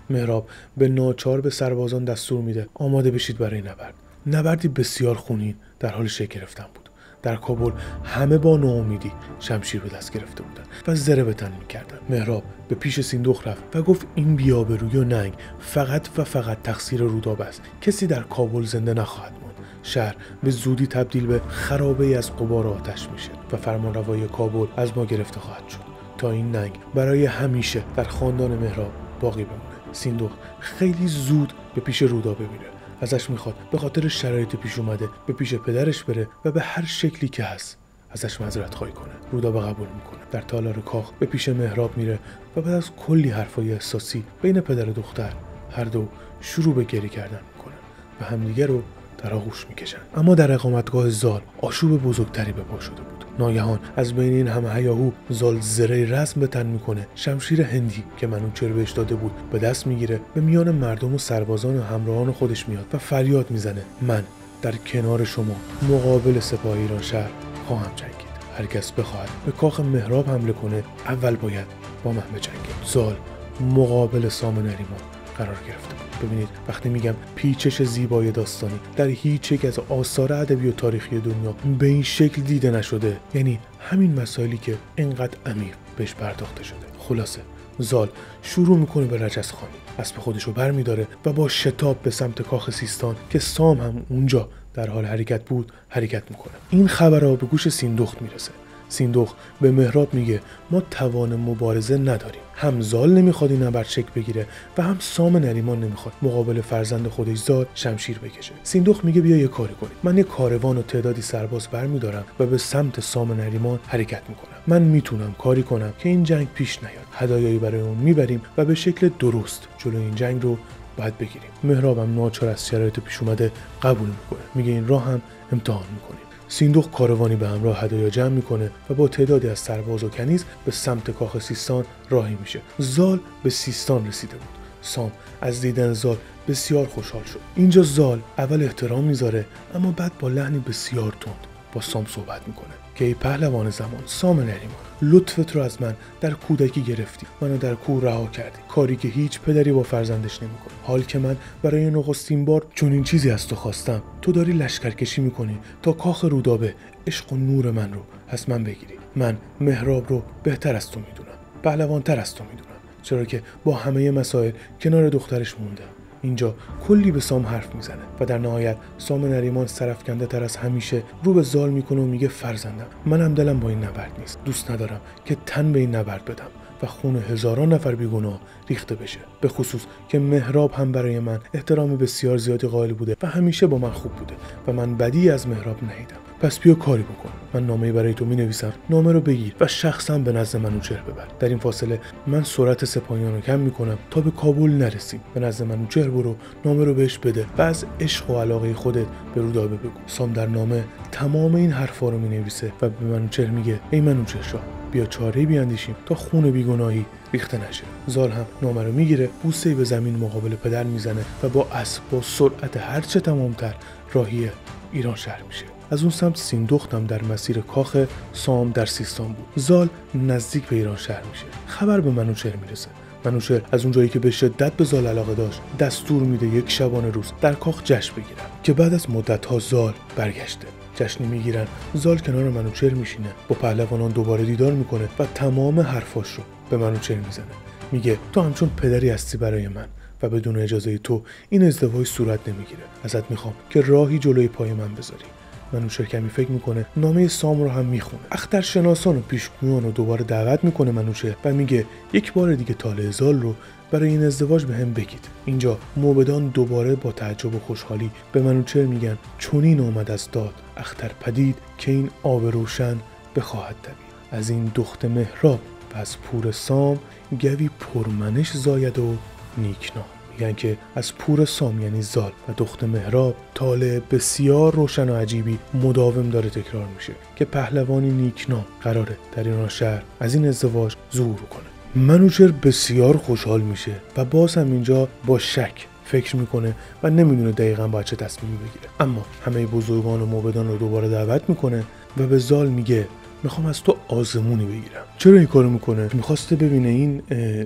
مهراب به ناچار به سربازان دستور میده آماده بشید برای نبرد. نبردی بسیار خونین در حال شکل گرفتن بود. در کابل همه با ناامیدی شمشیر به دست گرفته بودند و زره به تن می‌کردند. مهراب به پیش سیندخت رفت و گفت این بی‌آبرویی و ننگ فقط و فقط تقصیر رودابه است. کسی در کابل زنده نخواهد ماند. شهر به زودی تبدیل به خرابه‌ای از غبار آتش میشه و فرمانروایی کابل از ما گرفته خواهد شد تا این ننگ برای همیشه در خاندان مهراب باقی بمونه. سیندخت خیلی زود به پیش رودابه میره. ازش میخواد به خاطر شرایط پیش اومده به پیش پدرش بره و به هر شکلی که هست ازش معذرت خواهی کنه. رودابه قبول میکنه. در تالار کاخ به پیش مهراب میره و بعد از کلی حرفای احساسی بین پدر و دختر هر دو شروع به گریه کردن میکنن و همدیگه رو در آغوش میکشن. اما در اقامتگاه زال آشوب بزرگتری به پا شده بود. ناگهان از بین این همه هیاهو زال زره رسم به تن میکنه. شمشیر هندی که منوچهر بهش داده بود به دست میگیره، به میان مردم و سربازان و همراهان خودش میاد و فریاد میزنه من در کنار شما مقابل سپاه ایران شهر خواهم جنگید. هر کس بخواهد به کاخ مهراب حمله کنه اول باید با من بجنگه. زال مقابل سام نریمان قرار گرفته بود. ببینید وقتی میگم پیچش زیبای داستانی در هیچ یک از آثار ادبی و تاریخی دنیا به این شکل دیده نشده، یعنی همین مسائلی که اینقدر عمیق بهش پرداخته شده. خلاصه زال شروع میکنه به رجزخوانی. اسب خودشو برمیداره و با شتاب به سمت کاخ سیستان که سام هم اونجا در حال حرکت بود حرکت میکنه. این خبرها به گوش سیندخت میرسه. سیندخت به مهراب میگه ما توان مبارزه نداریم. هم زال نمیخواد این نبرد شکل بگیره و هم سام نریمان نمیخواد مقابل فرزند خودش زال شمشیر بکشه. سیندخت میگه بیا یه کاری کنیم. من یه کاروان و تعدادی سرباز برمیدارم و به سمت سام نریمان حرکت میکنم. من میتونم کاری کنم که این جنگ پیش نیاد. هدایایی برای اون میبریم و به شکل درست جلوی این جنگ رو باید بگیریم. مهرابم ناچار از شرایط پیش اومده قبول میکنه. میگه این راه هم امتحان میکنیم. سیندخت کاروانی به همراه هدایا جمع میکنه و با تعدادی از سرباز و کنیز به سمت کاخ سیستان راهی میشه. زال به سیستان رسیده بود. سام از دیدن زال بسیار خوشحال شد. اینجا زال اول احترام میذاره اما بعد با لحنی بسیار تند با سام صحبت میکنه که ای پهلوان زمان سام نریمان، لطفت رو از من در کودکی گرفتی، منو در کوه رها کردی، کاری که هیچ پدری با فرزندش نمیکنه. حال که من برای نخستین بار چنین چیزی از تو خواستم، تو داری لشکرکشی میکنی تا کاخ رودابه عشق و نور من رو از من بگیری. من مهراب رو بهتر از تو میدونم، پهلوان‌تر از تو میدونم، چرا که با همه مسائل کنار دخترش مونده. اینجا کلی به سام حرف میزنه و در نهایت سام نریمان سرفکنده تر از همیشه رو به زال میکنه و میگه فرزندم، منم دلم با این نبرد نیست. دوست ندارم که تن به این نبرد بدم و خون هزاران نفر بیگناه ریخته بشه. به خصوص که مهراب هم برای من احترام بسیار زیادی قائل بوده و همیشه با من خوب بوده و من بدی از مهراب ندیدم. پس بیا کاری بکن. من نامه‌ای برای تو می‌نویسم. نامه رو بگیر و شخصا به نزد منوچهر ببر. در این فاصله من سرعت سپاهیان رو کم می‌کنم تا به کابل نرسیم. به نزد منوچهر برو، نامه رو بهش بده و از عشق و علاقه خودت به رودابه بگو. سام در نامه تمام این حرفا رو می‌نویسه و به منوچهر میگه ای منوچهر شاه، بیا چاره‌ای بیاندیشیم تا خون بیگناهی ریخته نشه. زال هم نامه رو میگیره، بوسه‌ای به زمین مقابل پدر میزنه و با اسب با سرعت هرچه تمام‌تر راهی ایران شهر میشه. از اون سمت سیندخت هم در مسیر کاخ سام در سیستان بود. زال نزدیک به ایران شهر میشه. خبر به منوچهر میرسه. منوچهر از اون جایی که به شدت به زال علاقه داشت دستور میده یک شبانه روز در کاخ جشن بگیرن که بعد از مدت‌ها زال برگشته. جشنی میگیرن. زال کنار منوچهر میشینه، با پهلوانان دوباره دیدار میکنه و تمام حرفاش رو به منوچهر میزنه. میگه تو همچون پدری هستی برای من و بدون اجازه تو این ازدواج صورت نمیگیره. ازت میخوام که راهی جلوی پای من بذاری. منوچهر کمی فکر میکنه، نامه سام رو هم میخونه. اخترشناسان و پیشگویان رو دوباره دعوت میکنه منوچهر و میگه یک بار دیگه طالع زال رو برای این ازدواج به هم بگید. اینجا موبدان دوباره با تعجب و خوشحالی به منوچهر میگن چنین آمد از داد اختر پدید که این آب روشن بخواهد دوید. از این دخت مهراب و از پور سام گوی پرمنش زاید و نیکنام. میگن که از پور سام یعنی زال و دخت مهراب طالع بسیار روشن و عجیبی مداوم داره تکرار میشه که پهلوانی نیکنام قراره در ایران شهر از این ازدواج ظهور کنه. منوچهر بسیار خوشحال میشه و باز هم اینجا با شک فکر میکنه و نمیدونه دقیقاً باید چه تصمیمی بگیره. اما همه بزرگان و موبدان رو دوباره دعوت میکنه و به زال میگه میخوام از تو آزمونی بگیرم. چرا این کارو میکنه؟ میخواسته ببینه این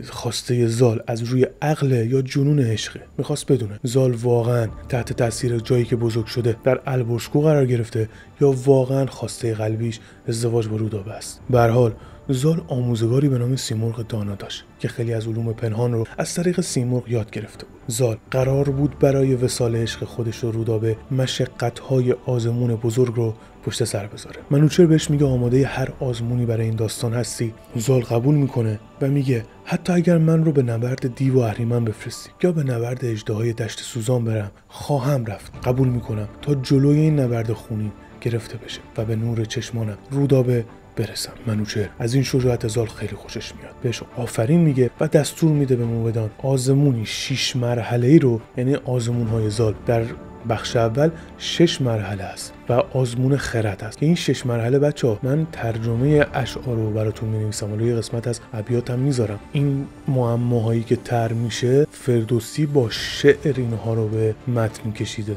خواسته زال از روی عقل یا جنون عشقه. میخواست بدونه زال واقعا تحت تاثیر جایی که بزرگ شده در البرزگو قرار گرفته یا واقعا خواسته قلبیش ازدواج با رودابه است. به هر حال زال آموزگاری به نام سیمرغ دانا داشت که خیلی از علوم پنهان رو از طریق سیمرغ یاد گرفته بود. زال قرار بود برای وصال عشق خودش و رودابه مشقت‌های آزمون بزرگ رو پشت سر بذاره. منوچهر بهش میگه آماده هر آزمونی برای این داستان هستی؟ زال قبول میکنه و میگه حتی اگر من رو به نبرد دیو و اهریمن بفرستی یا به نبرد اژدهای دشت سوزان برم خواهم رفت. قبول میکنم تا جلوی این نبرد خونین گرفته بشه و به نور چشمانم رودابه برسم. منوچهر از این شجاعت زال خیلی خوشش میاد. بهش آفرین میگه و دستور میده به موبدان آزمونی 6 مرحله‌ای رو، یعنی آزمون‌های زال در بخش اول 6 مرحله است و آزمون خرد است که این 6 مرحله بچه‌ها من ترجمه اشعار رو براتون می‌نویسم، ولی قسمت از ابیاتم میذارم. این معماهایی که طرح میشه فردوسی با شعر اینها رو به متن کشیده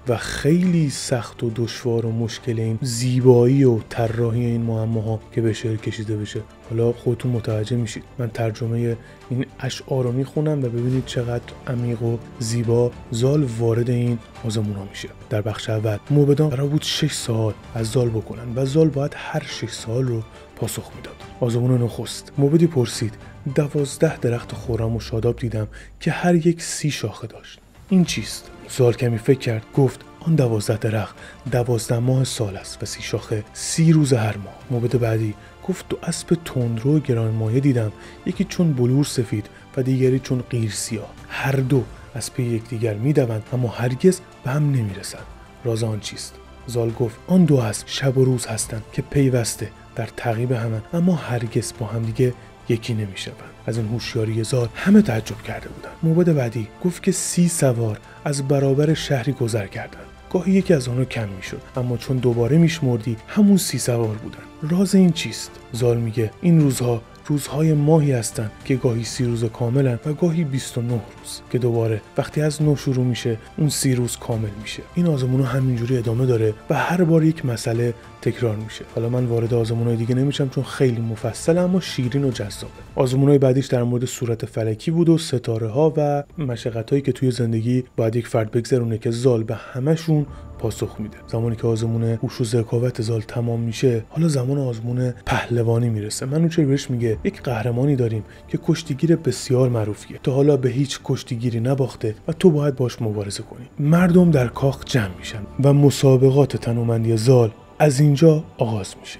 و خیلی سخت و دشوار و مشکل این زیبایی و طراحی این معماها که به شعر کشیده بشه. حالا خودتون متوجه میشید. من ترجمه این اشعار رو میخونم و ببینید چقدر عمیق و زیبا زال وارد این آزمونا میشه. در بخش اول موبدان قرار بود 6 سوال از زال بکنن و زال باید هر 6 سوال رو پاسخ میداد. آزمون نخست، موبدی پرسید 12 درخت خرم و شاداب دیدم که هر یک 30 شاخه داشت. این چیست؟ زال کمی فکر کرد. گفت آن 12 درخت 12 ماه سال است و 30 شاخه 30 روز هر ماه. موبد بعدی گفت 2 اسب تندرو گرانمایه دیدم، یکی چون بلور سفید و دیگری چون قیر سیاه. هر دو از پی یکدیگر میدوند اما هرگز به هم نمیرسند. راز آن چیست؟ زال گفت آن 2 اسب شب و روز هستند که پیوسته در تعقیب همند اما هرگز با هم دیگه یکی نمیشوند. از این هوشیاری زال همه تعجب کرده بودند. موبد بعدی گفت که 30 سوار از برابر شهری گذر کردند. گاهی یکی از آنها کم میشد اما چون دوباره میشمردی همون 30 سوار بودند. راز این چیست؟ زال میگه این روزهای ماهی هستند که گاهی 30 روز کاملن و گاهی 29 روز که دوباره وقتی از 9 شروع میشه اون 30 روز کامل میشه. این آزمون همینجوری ادامه داره و هر بار یک مسئله تکرار میشه. حالا من وارد آزمونای دیگه نمیشم چون خیلی مفصله اما شیرین و جذابه. آزمونای بعدیش در مورد صورت فلکی بود و ستاره ها و مشقتایی که توی زندگی باید یک فرد بگذرونه که زال به همشون پاسخ میده. زمانی که آزمون هوش و ذکاوت زال تمام میشه حالا زمان آزمون پهلوانی میرسه. منوچهر بهش میگه یک قهرمانی داریم که کشتیگیر بسیار معروفیه، تا حالا به هیچ کشتیگیری نباخته و تو باید باش مبارزه کنی. مردم در کاخ جمع میشن و مسابقات تنومندی زال از اینجا آغاز میشه.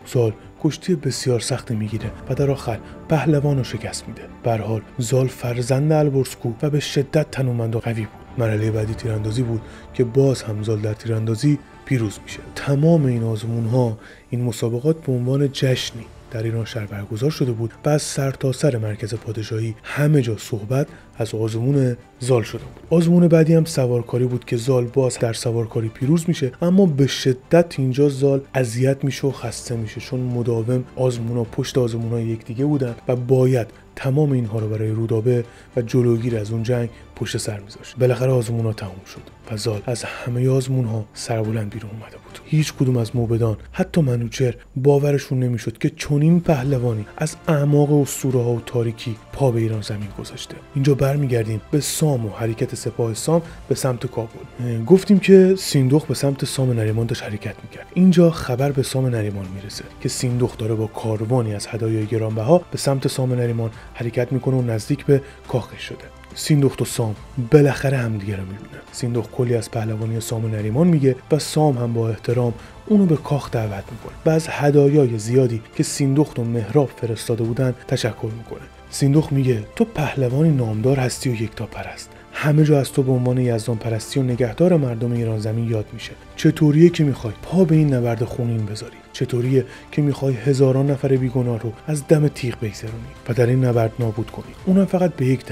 زال کشتی بسیار سخت میگیره و در آخر پهلوان رو شکست میده. به هر حال زال فرزند البرزگو و به شدت تنومند و قوی بود. مرحله بعدی تیراندازی بود که باز هم زال در تیراندازی پیروز میشه. تمام این آزمون‌ها، این مسابقات به عنوان جشنی در ایران شهر برگزار شده بود و از سرتاسر مرکز پادشاهی همه جا صحبت از آزمون زال شده بود. آزمون بعدی هم سوارکاری بود که زال باز در سوارکاری پیروز میشه، اما به شدت اینجا زال اذیت میشه و خسته میشه، چون مداوم آزمونا پشت آزمونای یکدیگه بودن و باید تمام اینها رو برای رودابه و جلوگیری از اون جنگ پشت سر میذاشت. بالاخره آزمون‌ها تموم شد و زال از همه آزمون‌ها سربلند بیرون اومده بود. هیچ کدوم از موبدان، حتی منوچهر، باورشون نمیشد که چنین پهلوانی از اعماق اسطوره‌ها و تاریکی پا به ایران زمین گذاشته. اینجا برمیگردیم به سام و حرکت سپاه سام به سمت کابل. گفتیم که سیندخت به سمت سام نریمان داشت حرکت میکرد. اینجا خبر به سام نریمان میرسه که سیندخت داره با کاروانی از هدایای گرانبها به سمت سام نریمان حرکت میکنه و نزدیک به کاخش شده. سیندخت و سام بالاخره همدیگه رو میبینن. سیندخت کلی از پهلوانی سام نریمان میگه و سام هم با احترام اونو به کاخ دعوت میکنه و از هدایای زیادی که سیندخت و مهراب فرستاده بودن تشکر میکنه. سیندخت میگه تو پهلوانی نامدار هستی و یکتاپرست. همه جا از تو به عنوان یزدان پرستی و نگهدار مردم ایران زمین یاد میشه. چطوریه که میخوای پا به این نبرد خونین بذاری؟ چطوریه که میخوای هزاران نفر بیگناه رو از دم تیغ بگذرونی و در این نبرد نابود کنی؟ اونم فقط به یک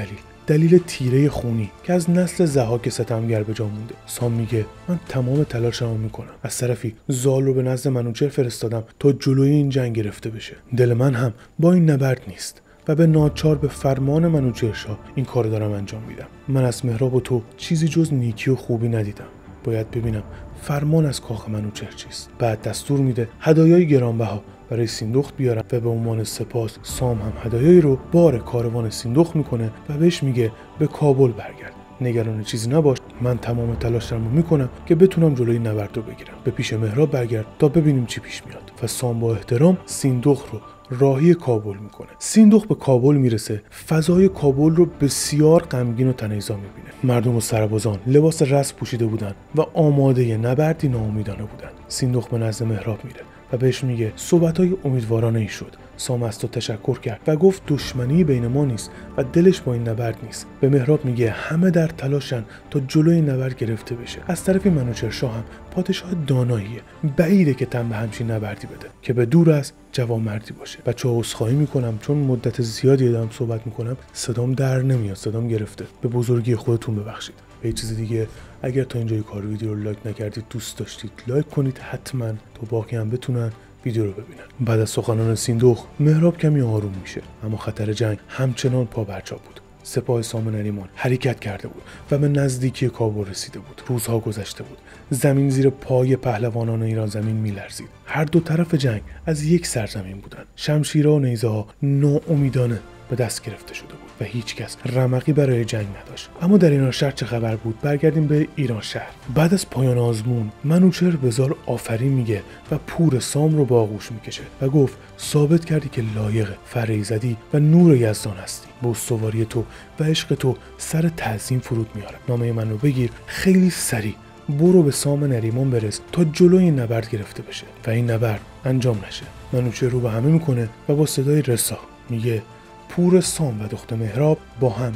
دلیل تیره خونی که از نسل ضحاک ستمگر به جا مونده. سام میگه من تمام تلاشمو میکنم. از طرفی زال رو به نزد منوچهر فرستادم تا جلوی این جنگ گرفته بشه. دل من هم با این نبرد نیست و به ناچار به فرمان منوچهرشاه این کار دارم انجام میدم. من از مهراب و تو چیزی جز نیکی و خوبی ندیدم. باید ببینم فرمان از کاخ منوچهر چیست. بعد دستور میده هدایای گرانبها برای سیندخت بیارن و به عنوان سپاس سام هم هدایایی رو بار کاروان سیندخت میکنه و بهش میگه به کابل برگرد. نگران چیزی نباش، من تمام تلاشمو میکنم که بتونم جلوی نبرد رو بگیرم. به پیش مهراب برگرد تا ببینیم چی پیش میاد. و سام با احترام سیندخت رو راهی کابل میکنه. سیندخت به کابل میرسه. فضای کابل رو بسیار غمگین و تنیزا میبینه. مردم و سربازان لباس رسم پوشیده بودن و آماده نبردی ناامیدانه بودن. سیندخت به نزد مهراب میره و بهش میگه صحبت‌های امیدوارانه ای شد. سام از تو تشکر کرد و گفت دشمنی بین ما نیست و دلش با این نبرد نیست. به مهراب میگه همه در تلاشن تا جلوی نبرد گرفته بشه. از طرف منوچهرشاه هم پادشاه داناییه، بعیده که تن به همچین نبردی بده که به دور از جوانمردی باشه. بچه‌ها عذرخواهی میکنم چون مدت زیادی دارم صحبت میکنم، صدام در نمیاد، صدام گرفته. به بزرگی خودتون ببخشید. به یه چیز دیگه، اگر تا اینجای کار ویدیو رو لایک نکردید، دوست داشتید لایک کنید حتما تا باقی هم بتونن ویدیو رو ببینن. بعد از سخنان سیندخت مهراب کمی آروم میشه، اما خطر جنگ همچنان پا برجا بود. سپاه سام نریمان حرکت کرده بود و به نزدیکی کابل رسیده بود. روزها گذشته بود. زمین زیر پای پهلوانان ایران زمین میلرزید. هر دو طرف جنگ از یک سرزمین بودند. شمشیرها و نیزه‌ها ناامیدانه به دست گرفته شده بود و هیچ کس رمقی برای جنگ نداشت. اما در ایران شهر چه خبر بود؟ برگردیم به ایران شهر. بعد از پایان آزمون منوچهر به زال آفرین میگه و پور سام رو به آغوش میکشه و گفت ثابت کردی که لایق فریزدی و نور یزدان هستی. به استواری تو و عشق تو سر تعظیم فرود میارم. نامه منو بگیر، خیلی سریع برو به سام نریمان برس تا جلوی این نبرد گرفته بشه و این نبرد انجام نشه. منوچهر رو به همه میکنه و با صدای رسا میگه پور سام و دختر مهراب با هم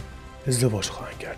ازدواج خواهند کرد.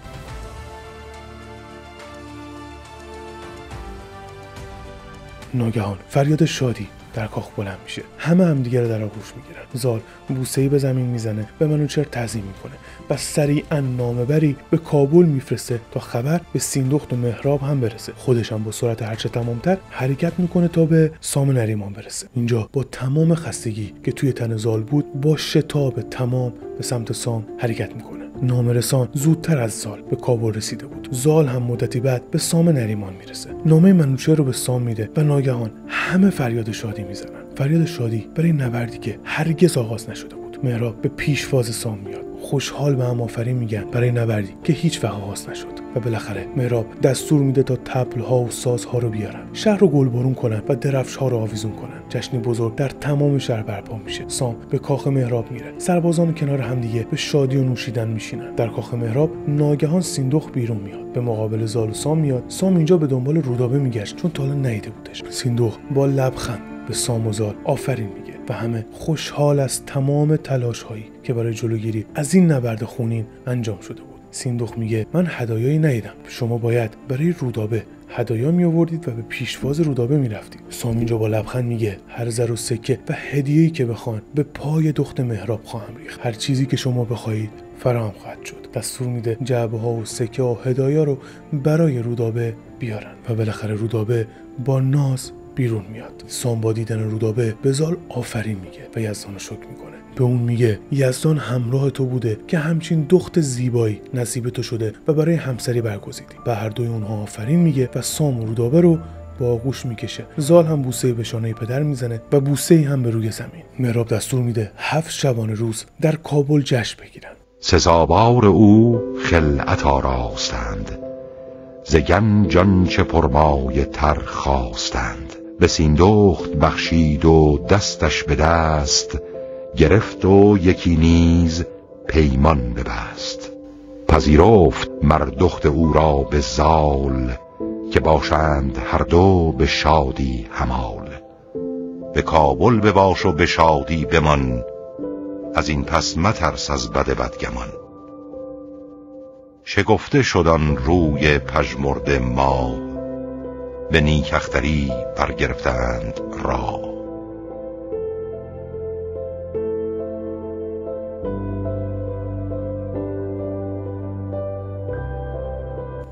ناگهان فریاد شادی در کاخ بلند میشه. همه هم دیگه رو در آغوش میگیرن. زال بوسه‌ای به زمین میزنه، به منوچهر تعظیم میکنه و سریعا نامه‌بری به کابل میفرسته تا خبر به سیندخت و مهراب هم برسه. خودش هم با سرعت هرچه تمامتر حرکت میکنه تا به سام نریمان برسه. اینجا با تمام خستگی که توی تن زال بود، با شتاب تمام به سمت سام حرکت میکنه. نامه‌رسان زودتر از زال به کابل رسیده بود. زال هم مدتی بعد به سام نریمان میرسه. نامه منوچهر رو به سام میده و ناگهان همه فریاد شادی میزنن. فریاد شادی برای نبردی که هرگز آغاز نشده بود. مهراب به پیشواز سام میاد. خوشحال به هم آفرین میگن برای نبردی که هیچ وقت آغاز نشد و بالاخره مهراب دستور میده تا طبل‌ها و سازها رو بیارن، شهر رو گلبرون کنن و درفش‌ها رو آویزون کنن. جشنی بزرگ در تمام شهر برپا میشه. سام به کاخ مهراب میره. سربازان کنار همدیگه به شادی و نوشیدن میشینن. در کاخ مهراب ناگهان سیندخت بیرون میاد. به مقابل زال و سام میاد. سام اینجا به دنبال رودابه میگشت چون تا حالا ندیده بودش. سیندخت با لبخند به سام و زال آفرین میگه و همه خوشحال از تمام تلاش‌هایی که برای جلوگیری از این نبرد خونین انجام شده بود. سیندخت میگه من هدایایی ندیدم. شما باید برای رودابه هدایا می آوردید و به پیشواز رودابه می رفتید. سام اینجا با لبخند میگه هر زر و سکه و هدیه‌ای که بخوان به پای دختر مهراب خواهم ریخت. هر چیزی که شما بخواهید فراهم خواهد شد. دستور میده جعبه ها و سکه ها و هدایا رو برای رودابه بیارن و بالاخره رودابه با ناز بیرون میاد. سام با دیدن رودابه به زال آفرین میگه و یزدان رو شکر میکنه. به اون میگه یزدان همراه تو بوده که همچین دخت زیبایی نصیب تو شده و برای همسری برگزیدی. به هر دوی اونها آفرین میگه و سام و رودابه رو با آغوش میکشه. زال هم بوسه به شانه پدر میزنه و بوسه هم به روی زمین. مهراب دستور میده 7 شبانه روز در کابل جشن بگیرن. سزاوار او خلعت آراستند، ز گنج آنچه پرمایه تر خواستند. به سیندخت بخشید و دستش به دست، گرفت و یکی نیز پیمان ببست. پذیرفت مردخت او را به زال، که باشند هر دو به شادی همال. به کابل بباش و به شادی بمان، از این پس مترس از بد بدگمان. شگفته شدن روی پژمرده ماه، به نیک اختری برگرفتند راه.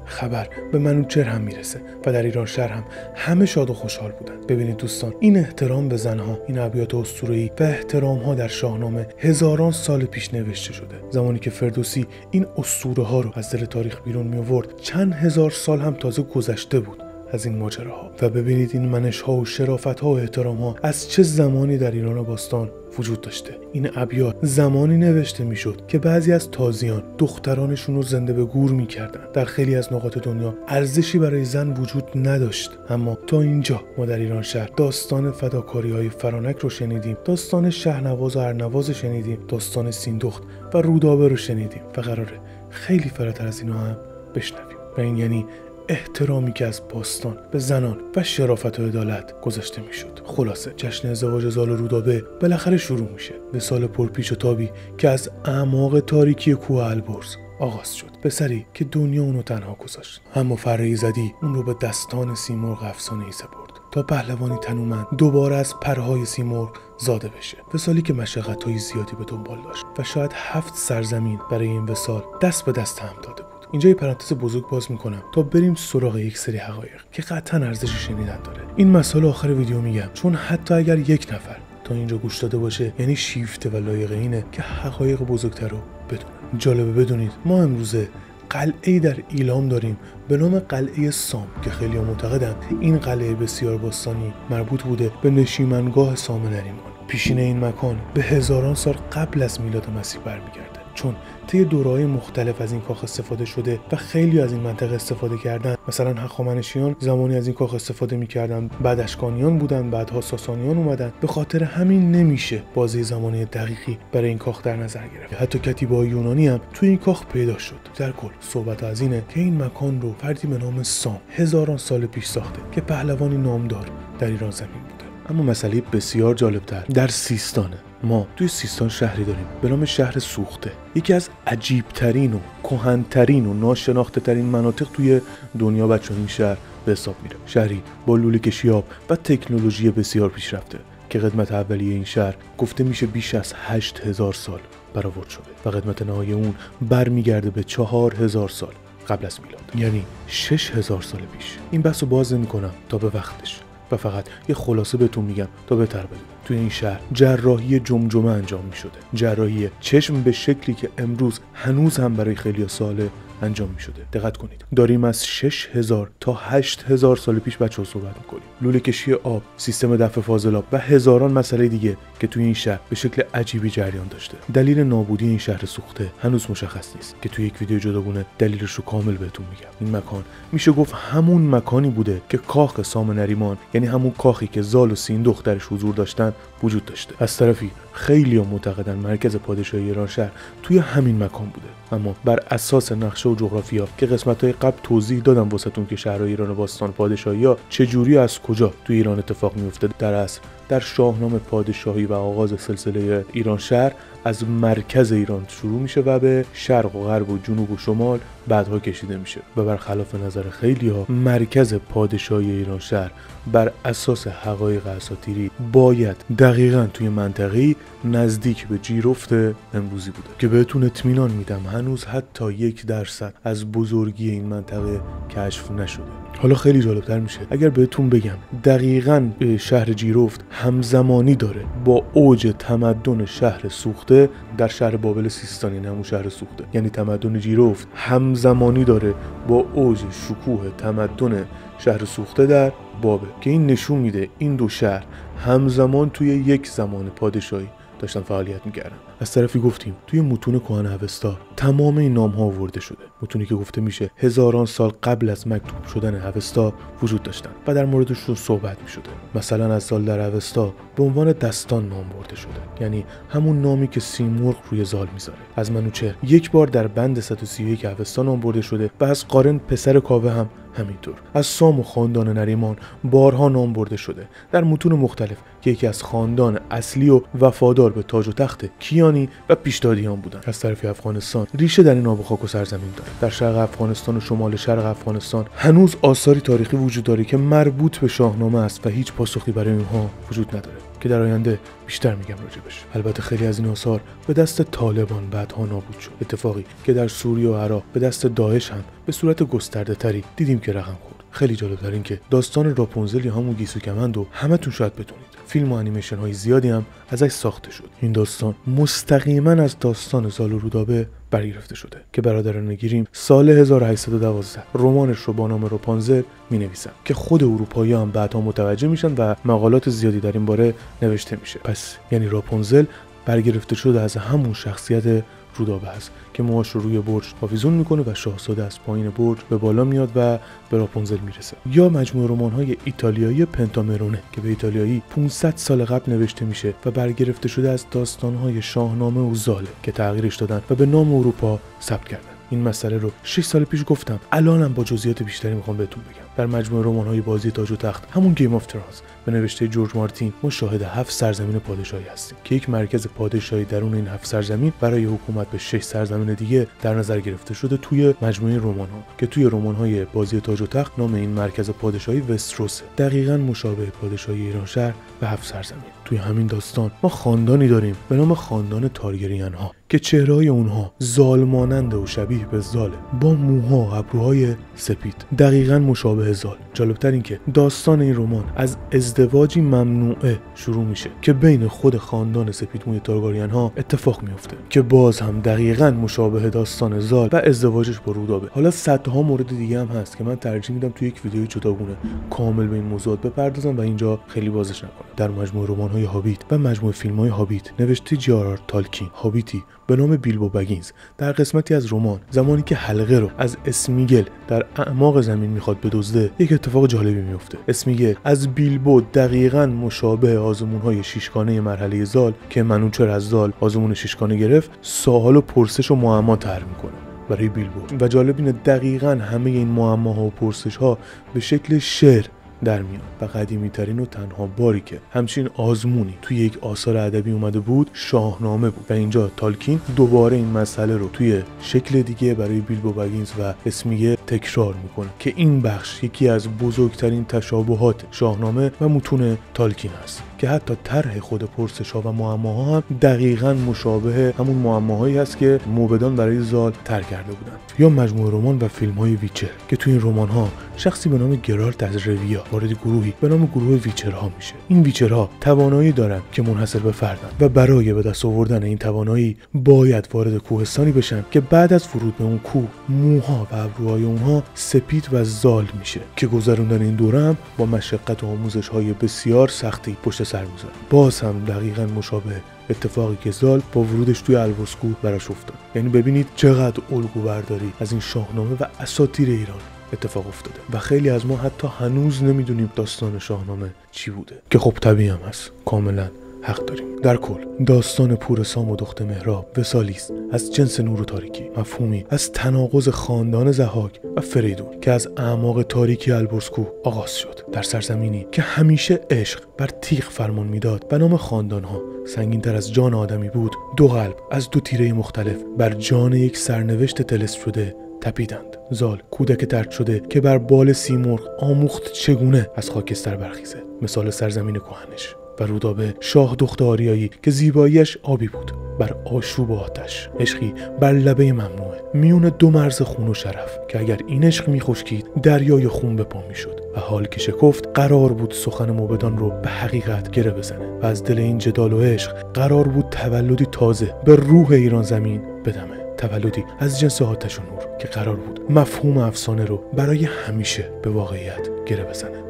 خبر به منوچهر هم میرسه و در ایران شهر هم همه شاد و خوشحال بودن. ببینید دوستان، این احترام به زنها، این ابیات اسطوره‌ای و احترام ها در شاهنامه هزاران سال پیش نوشته شده. زمانی که فردوسی این اسطوره ها رو از دل تاریخ بیرون می آورد، چند هزار سال هم تازه گذشته بود از این ماجراها. و ببینید این منش ها و شرافت ها و احترام ها از چه زمانی در ایران باستان وجود داشته. این ابیات زمانی نوشته میشد که بعضی از تازیان دخترانشون رو زنده به گور میکردن. در خیلی از نقاط دنیا ارزشی برای زن وجود نداشت. اما تا اینجا ما در ایران شهر داستان فداکاری های فرانک رو شنیدیم، داستان شهنواز و ارنواز شنیدیم، داستان سیندخت و رودابه رو شنیدیم و قراره خیلی فراتر از اینا هم بشنویم. و این یعنی احترامی که از باستان به زنان و شرافت و عدالت گذاشته میشد. خلاصه جشن ازدواج زال و رودابه بالاخره شروع میشه. به سال پرپیچ و تابی که از اعماق تاریکی کوه البرز آغاز شد. پسری که دنیا اونو تنها گذاشت، اما فره ایزدی اون رو به دستان سیمرغ افسانه‌ای سپرد تا پهلوانی تنومند دوباره از پرهای سیمرغ زاده بشه. وصالی که مشقت‌های زیادی به دنبال داشت و شاید 7 سرزمین برای این وصال دست به دست هم داده بود. اینجا یه پرانتز بزرگ باز میکنم تا بریم سراغ یک سری حقایق که قطعا ارزش شنیدن داره. این مسئله آخر ویدیو میگم، چون حتی اگر یک نفر تا اینجا گوش داده باشه یعنی شیفته و لایق اینه که حقایق بزرگتر رو بدونه. جالبه بدونید ما امروزه قلعه‌ای در ایلام داریم به نام قلعه سام که خیلی معتقدن این قلعه بسیار باستانی مربوط بوده به نشیمنگاه سام نریمان. پیشین این مکان به هزاران سال قبل از میلاد مسیح برمیگرده، چون طی دوره‌های مختلف از این کاخ استفاده شده و خیلی از این منطقه استفاده کردن. مثلا هخامنشیان زمانی از این کاخ استفاده می‌کردن، بعد اشکانیان بودن، بعدها ساسانیان اومدن. به خاطر همین نمیشه بازه زمانی دقیقی برای این کاخ در نظر گرفت. حتی کتیبه‌های یونانی هم توی این کاخ پیدا شد. در کل صحبت از اینه که این مکان رو فردی به نام سام هزاران سال پیش ساخته که پهلوانی نامدار در ایران زمین بوده. اما مسئله بسیار جالبتر در سیستانه. ما توی سیستان شهری داریم به نام شهر سوخته، یکی از عجیبترین و کهن‌ترین و ناشناخته ترین مناطق توی دنیا بچه این شهر به حساب میره. شهری با لوله کشی آب و تکنولوژی بسیار پیشرفته که قدمت اولیه این شهر گفته میشه بیش از 8000 سال برآورد شده و قدمت نهایی اون برمیگرده به 4000 سال قبل از میلاد، یعنی 6000 سال پیش. این بحث رو باز نمی‌کنم تا به وقتش و فقط یه خلاصه بهتون میگم تا بهتر بدونید. توی این شهر جراحی جمجمه انجام میشده، جراحی چشم به شکلی که امروز هنوز هم برای خیلی ساله انجام میشده. دقت کنید، داریم از 6000 تا 8000 سال پیش بچه‌ها صحبت میکنیم. لوله کشی آب، سیستم دفع فاضلاب و هزاران مسئله دیگه که توی این شهر به شکل عجیبی جریان داشته. دلیل نابودی این شهر سوخته هنوز مشخص نیست که توی یک ویدیو جداگونه دلیلش رو کامل بهتون میگم. این مکان میشه گفت همون مکانی بوده که کاخ سام نریمان، یعنی همون کاخی که زال و سیندخت درش حضور داشتن، وجود داشته. از طرفی خیلی‌ها معتقدن مرکز پادشاهی ایران شهر توی همین مکان بوده، اما بر اساس نقشه و جغرافیا که قسمت‌های قبل توضیح دادم واسهتون که شهرهای ایران باستان پادشاهی‌ها چجوری از کجا توی ایران اتفاق می‌افتاد، در اصل در شاهنامه پادشاهی و آغاز سلسله ایرانشهر از مرکز ایران شروع میشه و به شرق و غرب و جنوب و شمال بعدها کشیده میشه و برخلاف نظر خیلی‌ها مرکز پادشاهی ایرانشهر بر اساس حقایق اساطیری باید دقیقاً توی منطقه‌ای نزدیک به جیرفت امروزی بوده که بهتون اطمینان میدم هنوز حتی 1% از بزرگی این منطقه کشف نشده. حالا خیلی جالبتر میشه اگر بهتون بگم دقیقاً شهر جیرفت همزمانی داره با اوج تمدن شهر سوخته در شهر بابل سیستان، یعنی همون شهر سوخته، یعنی تمدن جیرفت همزمانی داره با اوج شکوه تمدن شهر سوخته در بابل، که این نشون میده این دو شهر همزمان توی یک زمان پادشاهی داشتن فعالیت میکردن. از طرفی گفتیم توی متون کهن اوستا تمام این نام ها آورده شده، متونی که گفته میشه هزاران سال قبل از مکتوب شدن اوستا وجود داشتن و در موردشون صحبت میشده. مثلا از زال در اوستا به عنوان دستان نام برده شده، یعنی همون نامی که سیمرغ روی زال میذاره. از منوچهر یک بار در بند 131 اوستا نام برده شده و از قارن پسر کاوه هم همینطور. از سام و خاندان نریمان بارها نام برده شده در متون مختلف که یکی از خاندان اصلی و وفادار به تاج و تخت کیانی و پیشدادیان بودن. از طرف افغانستان ریشه در این آب و خاک و سرزمین داره. در شرق افغانستان و شمال شرق افغانستان هنوز آثاری تاریخی وجود داره که مربوط به شاهنامه است و هیچ پاسخی برای اونها وجود نداره که در آینده بیشتر میگم راجبش. البته خیلی از این آثار به دست طالبان بعدها نابود شد، اتفاقی که در سوریه و عراق به دست داعش هم به صورت گسترده تری دیدیم که رقم خورد. خیلی جالب‌تر این که داستان راپونزل یا همون گیسوکمند رو همتون شاید بدونید. فیلم و انیمیشن های زیادی هم ازش ساخته شد. این داستان مستقیما از داستان زال و رودابه برگرفته شده که برادران گریم سال 1812 رمانش رو با نام راپونزل می‌نویسن که خود اروپایی‌ها هم بعدها متوجه میشن و مقالات زیادی در این باره نوشته میشه. پس یعنی راپونزل برگرفته شده از همون شخصیت رودابه است که موهاش رو روی برج آویزون میکنه و شاهزاده از پایین برج به بالا میاد و به راپونزل میرسه. یا مجموعه رمان‌های ایتالیایی پنتامرونه که به ایتالیایی 500 سال قبل نوشته میشه و برگرفته شده از داستان‌های شاهنامه و زاله که تغییرش دادن و به نام اروپا ثبت کردن. این مسئله رو 6 سال پیش گفتم، الانم با جزئیات بیشتری میخوام بهتون بگم. در مجموعه رمان‌های بازی تاج و تخت، همون گیم آف ترونز به نوشته جورج مارتین، ما شاهد 7 سرزمین پادشاهی هستیم که یک مرکز پادشاهی درون این 7 سرزمین برای حکومت به 6 سرزمین دیگه در نظر گرفته شده توی مجموعه رمان‌ها که توی رمان‌های بازی تاج و تخت نام این مرکز پادشاهی وستروسه، دقیقاً مشابه پادشاهی ایرانشهر و 7 سرزمین. توی همین داستان ما خاندانی داریم به نام خاندان تارگریان‌ها که چهره‌های اونها زال مانند و شبیه به زاله، با موها و ابروهای سپید، دقیقاً مشابه زال. جالبتر این که داستان این رمان از ازدواجی ممنوعه شروع میشه که بین خود خاندان سپیدموی تارگریان‌ها اتفاق میفته که باز هم دقیقاً مشابه داستان زال و ازدواجش با رودابه. حالا صدها مورد دیگه هم هست که من ترجیح میدم توی یک ویدیو جداگونه کامل به این موضوعات بپردازم و اینجا خیلی بازش نکنم. در مجموعه رمان‌های هابیت و مجموعه فیلم‌های هابیت نوشته جی.آر.آر. تالکین، هابیتی به نام بیلبو بگینز در قسمتی از رمان زمانی که حلقه رو از اسمیگل در اعماق زمین میخواد بدزده، یک اتفاق جالبی میفته. اسمیگل از بیلبو دقیقاً مشابه آزمون‌های شیشگانه مرحله زال که منوچهر از زال آزمون شیشگانه گرفت، سوال و پرسش و معما طرح میکنه برای بیلبو و جالب اینه دقیقاً همه این معماها و پرسش‌ها به شکل شعر در میان و قدیمی ترین و تنها باری که همچین آزمونی توی یک آثار ادبی اومده بود شاهنامه بود و اینجا تالکین دوباره این مسئله رو توی شکل دیگه برای بیلبو بگینز و اسمیگل تکرار میکنه که این بخش یکی از بزرگترین تشابهات شاهنامه و متون تالکین است که حتی طرح خود پرسش‌ها و معماها هم دقیقاً مشابه همون معماهایی است که موبدان برای زال طرح کرده بودند. یا مجموعه رمان و فیلم‌های ویچر که توی این رمان‌ها شخصی به نام گرالت از رویا وارد گروهی به نام گروه ویچرها میشه. این ویچرها توانایی دارن که منحصر به فردن و برای به دست آوردن این توانایی باید وارد کوهستانی بشن که بعد از ورود به اون کوه موها و ابروهای اونها سپید و زال میشه که گذروندن این دوره هم با مشقت و آموزش‌های بسیار سختی پشت سر میذاره. باز هم دقیقاً مشابه اتفاقی که زال با ورودش توی البرزگو براش افتاد. یعنی ببینید چقدر الگو برداری از این شاهنامه و اساطیر ایران اتفاق افتاده و خیلی از ما حتی هنوز نمیدونیم داستان شاهنامه چی بوده که خب طبیعی هم هست، کاملا حق داریم. در کل داستان پور سام و دخت مهراب وصالی است از جنس نور و تاریکی، مفهومی از تناقض خاندان ضحاک و فریدون که از اعماق تاریکی البرزکو آغاز شد، در سرزمینی که همیشه عشق بر تیغ فرمان میداد. به نام خاندانها سنگین‌تر از جان آدمی بود، دو قلب از دو تیره مختلف بر جان یک سرنوشت طلسم شده تپیدند. زال کودک طرد شده که بر بال سیمرغ آموخت چگونه از خاکستر برخیزه، مثال سرزمین کهنش. و رودابه شاه دخت آریایی که زیباییش آبی بود بر آشوب و آتش، عشقی بر لبه ممنوعه میون دو مرز خون و شرف که اگر این عشق میخشکید دریای خون به پا میشد و حال که شکفت قرار بود سخن موبدان رو به حقیقت گره بزنه و از دل این جدال و عشق قرار بود تولدی تازه به روح ایران زمین بدمه، تولدی از جنس آتش و نور که قرار بود مفهوم افسانه رو برای همیشه به واقعیت گره بزنه.